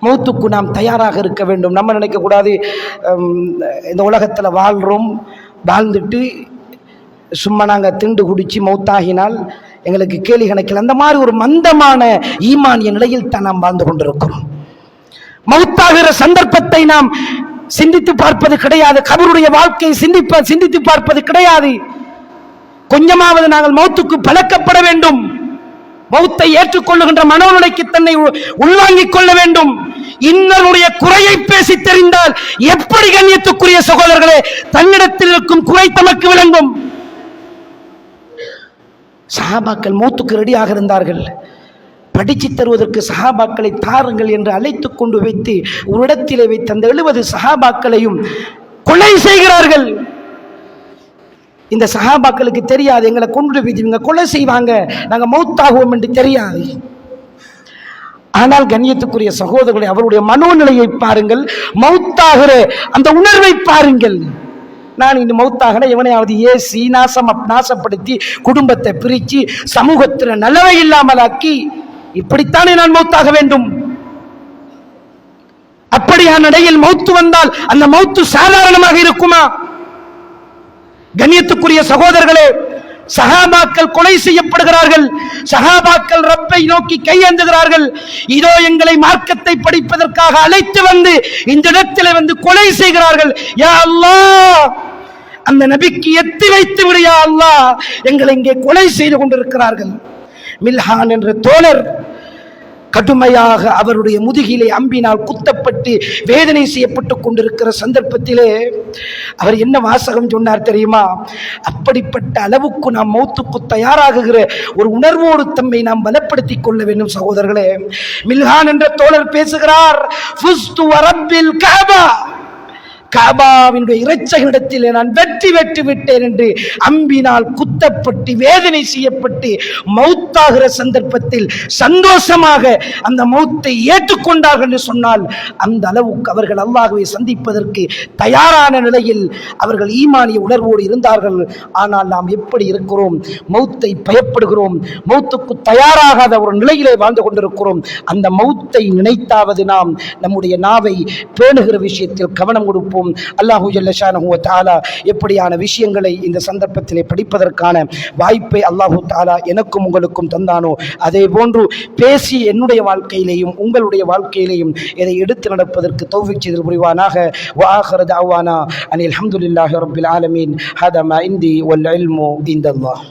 மௌத்துக்கு நாம் தயாராக இருக்க வேண்டும். நம்ம நினைக்கக்கூடாது இந்த உலகத்தில் வாழ்கிறோம், வாழ்ந்துட்டு சும்மா நாங்கள் திண்டு குடித்து மௌத்தாகினால் எங்களுக்கு கேலி கணக்கில், அந்த மாதிரி ஒரு மந்தமான ஈமானிய நிலையில் தான் நாம் வாழ்ந்து கொண்டிருக்கிறோம். மௌத்தாகிற சந்தர்ப்பத்தை நாம் சிந்தித்து பார்ப்பது கிடையாது, கபருடைய வாழ்க்கையை சிந்தித்து பார்ப்பது கிடையாது. கொஞ்சமாவது நாங்கள் மௌத்துக்கு பழக்கப்பட வேண்டும், மௌத்தை ஏற்றுக்கொள்ளுகின்ற மனோநிலைக்கு தன்னை உள்வாங்கிக் கொள்ள வேண்டும். இன்னருடைய குறையை பேசி தெரிந்தால் எப்படி கண்ணியத்துக்குரிய சகோதரர்களே தன்னிடத்தில் இருக்கும் குறை தமக்கு விளங்கும். சஹாபாக்கள் மௌத்துக்கு ரெடியாக இருந்தார்கள். படிச்சு தருவதற்கு சஹாபாக்களை தாருங்கள் என்று அழைத்துக் கொண்டு வைத்து ஒரு இடத்திலே வைத்து அந்த 70 சஹாபாக்களையும் கொலை செய்கிறார்கள். இந்த சஹாபாக்களுக்கு தெரியாது, எங்களை கொண்டு இவங்க கொலை செய்வாங்க, நாங்க மௌத்தாகுவோம் என்று தெரியாது. ஆனால் கண்ணியத்துக்குரிய சகோதரர்களை அவருடைய மனோநிலையை பாருங்கள், மௌத்தாகிற அந்த உணர்வை பாருங்கள். நான் இந்த மௌத்தாகன எவனையாவது ஏசி நாசப்படுத்தி குடும்பத்தை பிரித்து சமூகத்தில் நலவை இல்லாமலாக்கி இப்படித்தானே நான் மௌத்தாக வேண்டும். அப்படியான நிலையில் மௌத்து வந்தால் அந்த மௌத்து சாதாரணமாக இருக்குமா? கண்ணியத்துக்குரிய சகோதரர்களே, சஹாபாக்கள் கொலை செய்யப்படுகிறார்கள். சஹாபாக்கள் ரப்பை நோக்கி கையேந்துகிறார்கள். இதோ எங்களை மார்க்கத்தை படிப்பதற்காக அழைத்து வந்து இந்த இடத்திலே வந்து கொலை செய்கிறார்கள். யா அல்லாஹ், அந்த நபிக்கு எத்தி வைத்து விடு யா அல்லாஹ், எங்களை இங்கே கொலை செய்து கொண்டிருக்கிறார்கள். மில்ஹான் என்ற தோழர் கடுமையாக அவருடைய முதுகிலே அம்பினால் குத்தப்பட்டு வேதனை செய்யப்பட்டுக் கொண்டிருக்கிற சந்தர்ப்பத்திலே அவர் என்ன வாசகம் சொன்னார் தெரியுமா? அப்படிப்பட்ட அளவுக்கு நாம் மௌத்துக்கு தயாராகுகிற ஒரு உணர்வோடு தம்மை நாம் பலப்படுத்திக் கொள்ள வேண்டும் சகோதரர்களே. மில்ஹான் என்ற தோழர் பேசுகிறார், ஃபுஸ்து வரப்பில் கஅபா, காபாவினுடைய இறைச்சகனிடத்தில் நான் வெற்றி பெற்று விட்டேன் என்று அம்பினால் குத்தப்பட்டு வேதனை செய்யப்பட்டு மௌத்தாகிற சந்தர்ப்பத்தில் சந்தோஷமாக அந்த மௌத்தை ஏற்றுக்கொண்டார்கள் என்று சொன்னால் அந்த அளவுக்கு அவர்கள் அல்லாஹ்வை சந்திப்பதற்கு தயாரான நிலையில் அவர்கள் ஈமானிய உணர்வோடு இருந்தார்கள். ஆனால் நாம் எப்படி இருக்கிறோம்? மௌத்தை பயப்படுகிறோம், மௌத்துக்கு தயாராகாத ஒரு நிலையிலே வாழ்ந்து கொண்டிருக்கிறோம். அந்த மௌத்தை நினைத்தாவது நாம் நம்முடைய நாவை பேணுகிற விஷயத்தில் கவனம் கொடுப்போம். அல்லாஹு ஜல்ல ஷானஹு வ தஆலா எப்படியான விஷயங்களை இந்த சந்தர்ப்பத்திலே படிப்பதற்கான வாய்ப்பை அல்லாஹு தஆலா எனக்கும் உங்களுக்கும் தந்தானோ அதே போன்று பேசி என்னுடைய வாழ்க்கையிலேயும் உங்களுடைய வாழ்க்கையிலேயும் இதை எடுத்து நடப்பதற்கு தௌஃபீக் செய்தல் புரிவானாக. வ ஆகிரு தஅவானா அனில் ஹம்துலில்லாஹி ரப்பில் ஆலமீன். ஹதா மா இந்தி வல் இல்மு இந்தல்லாஹ்.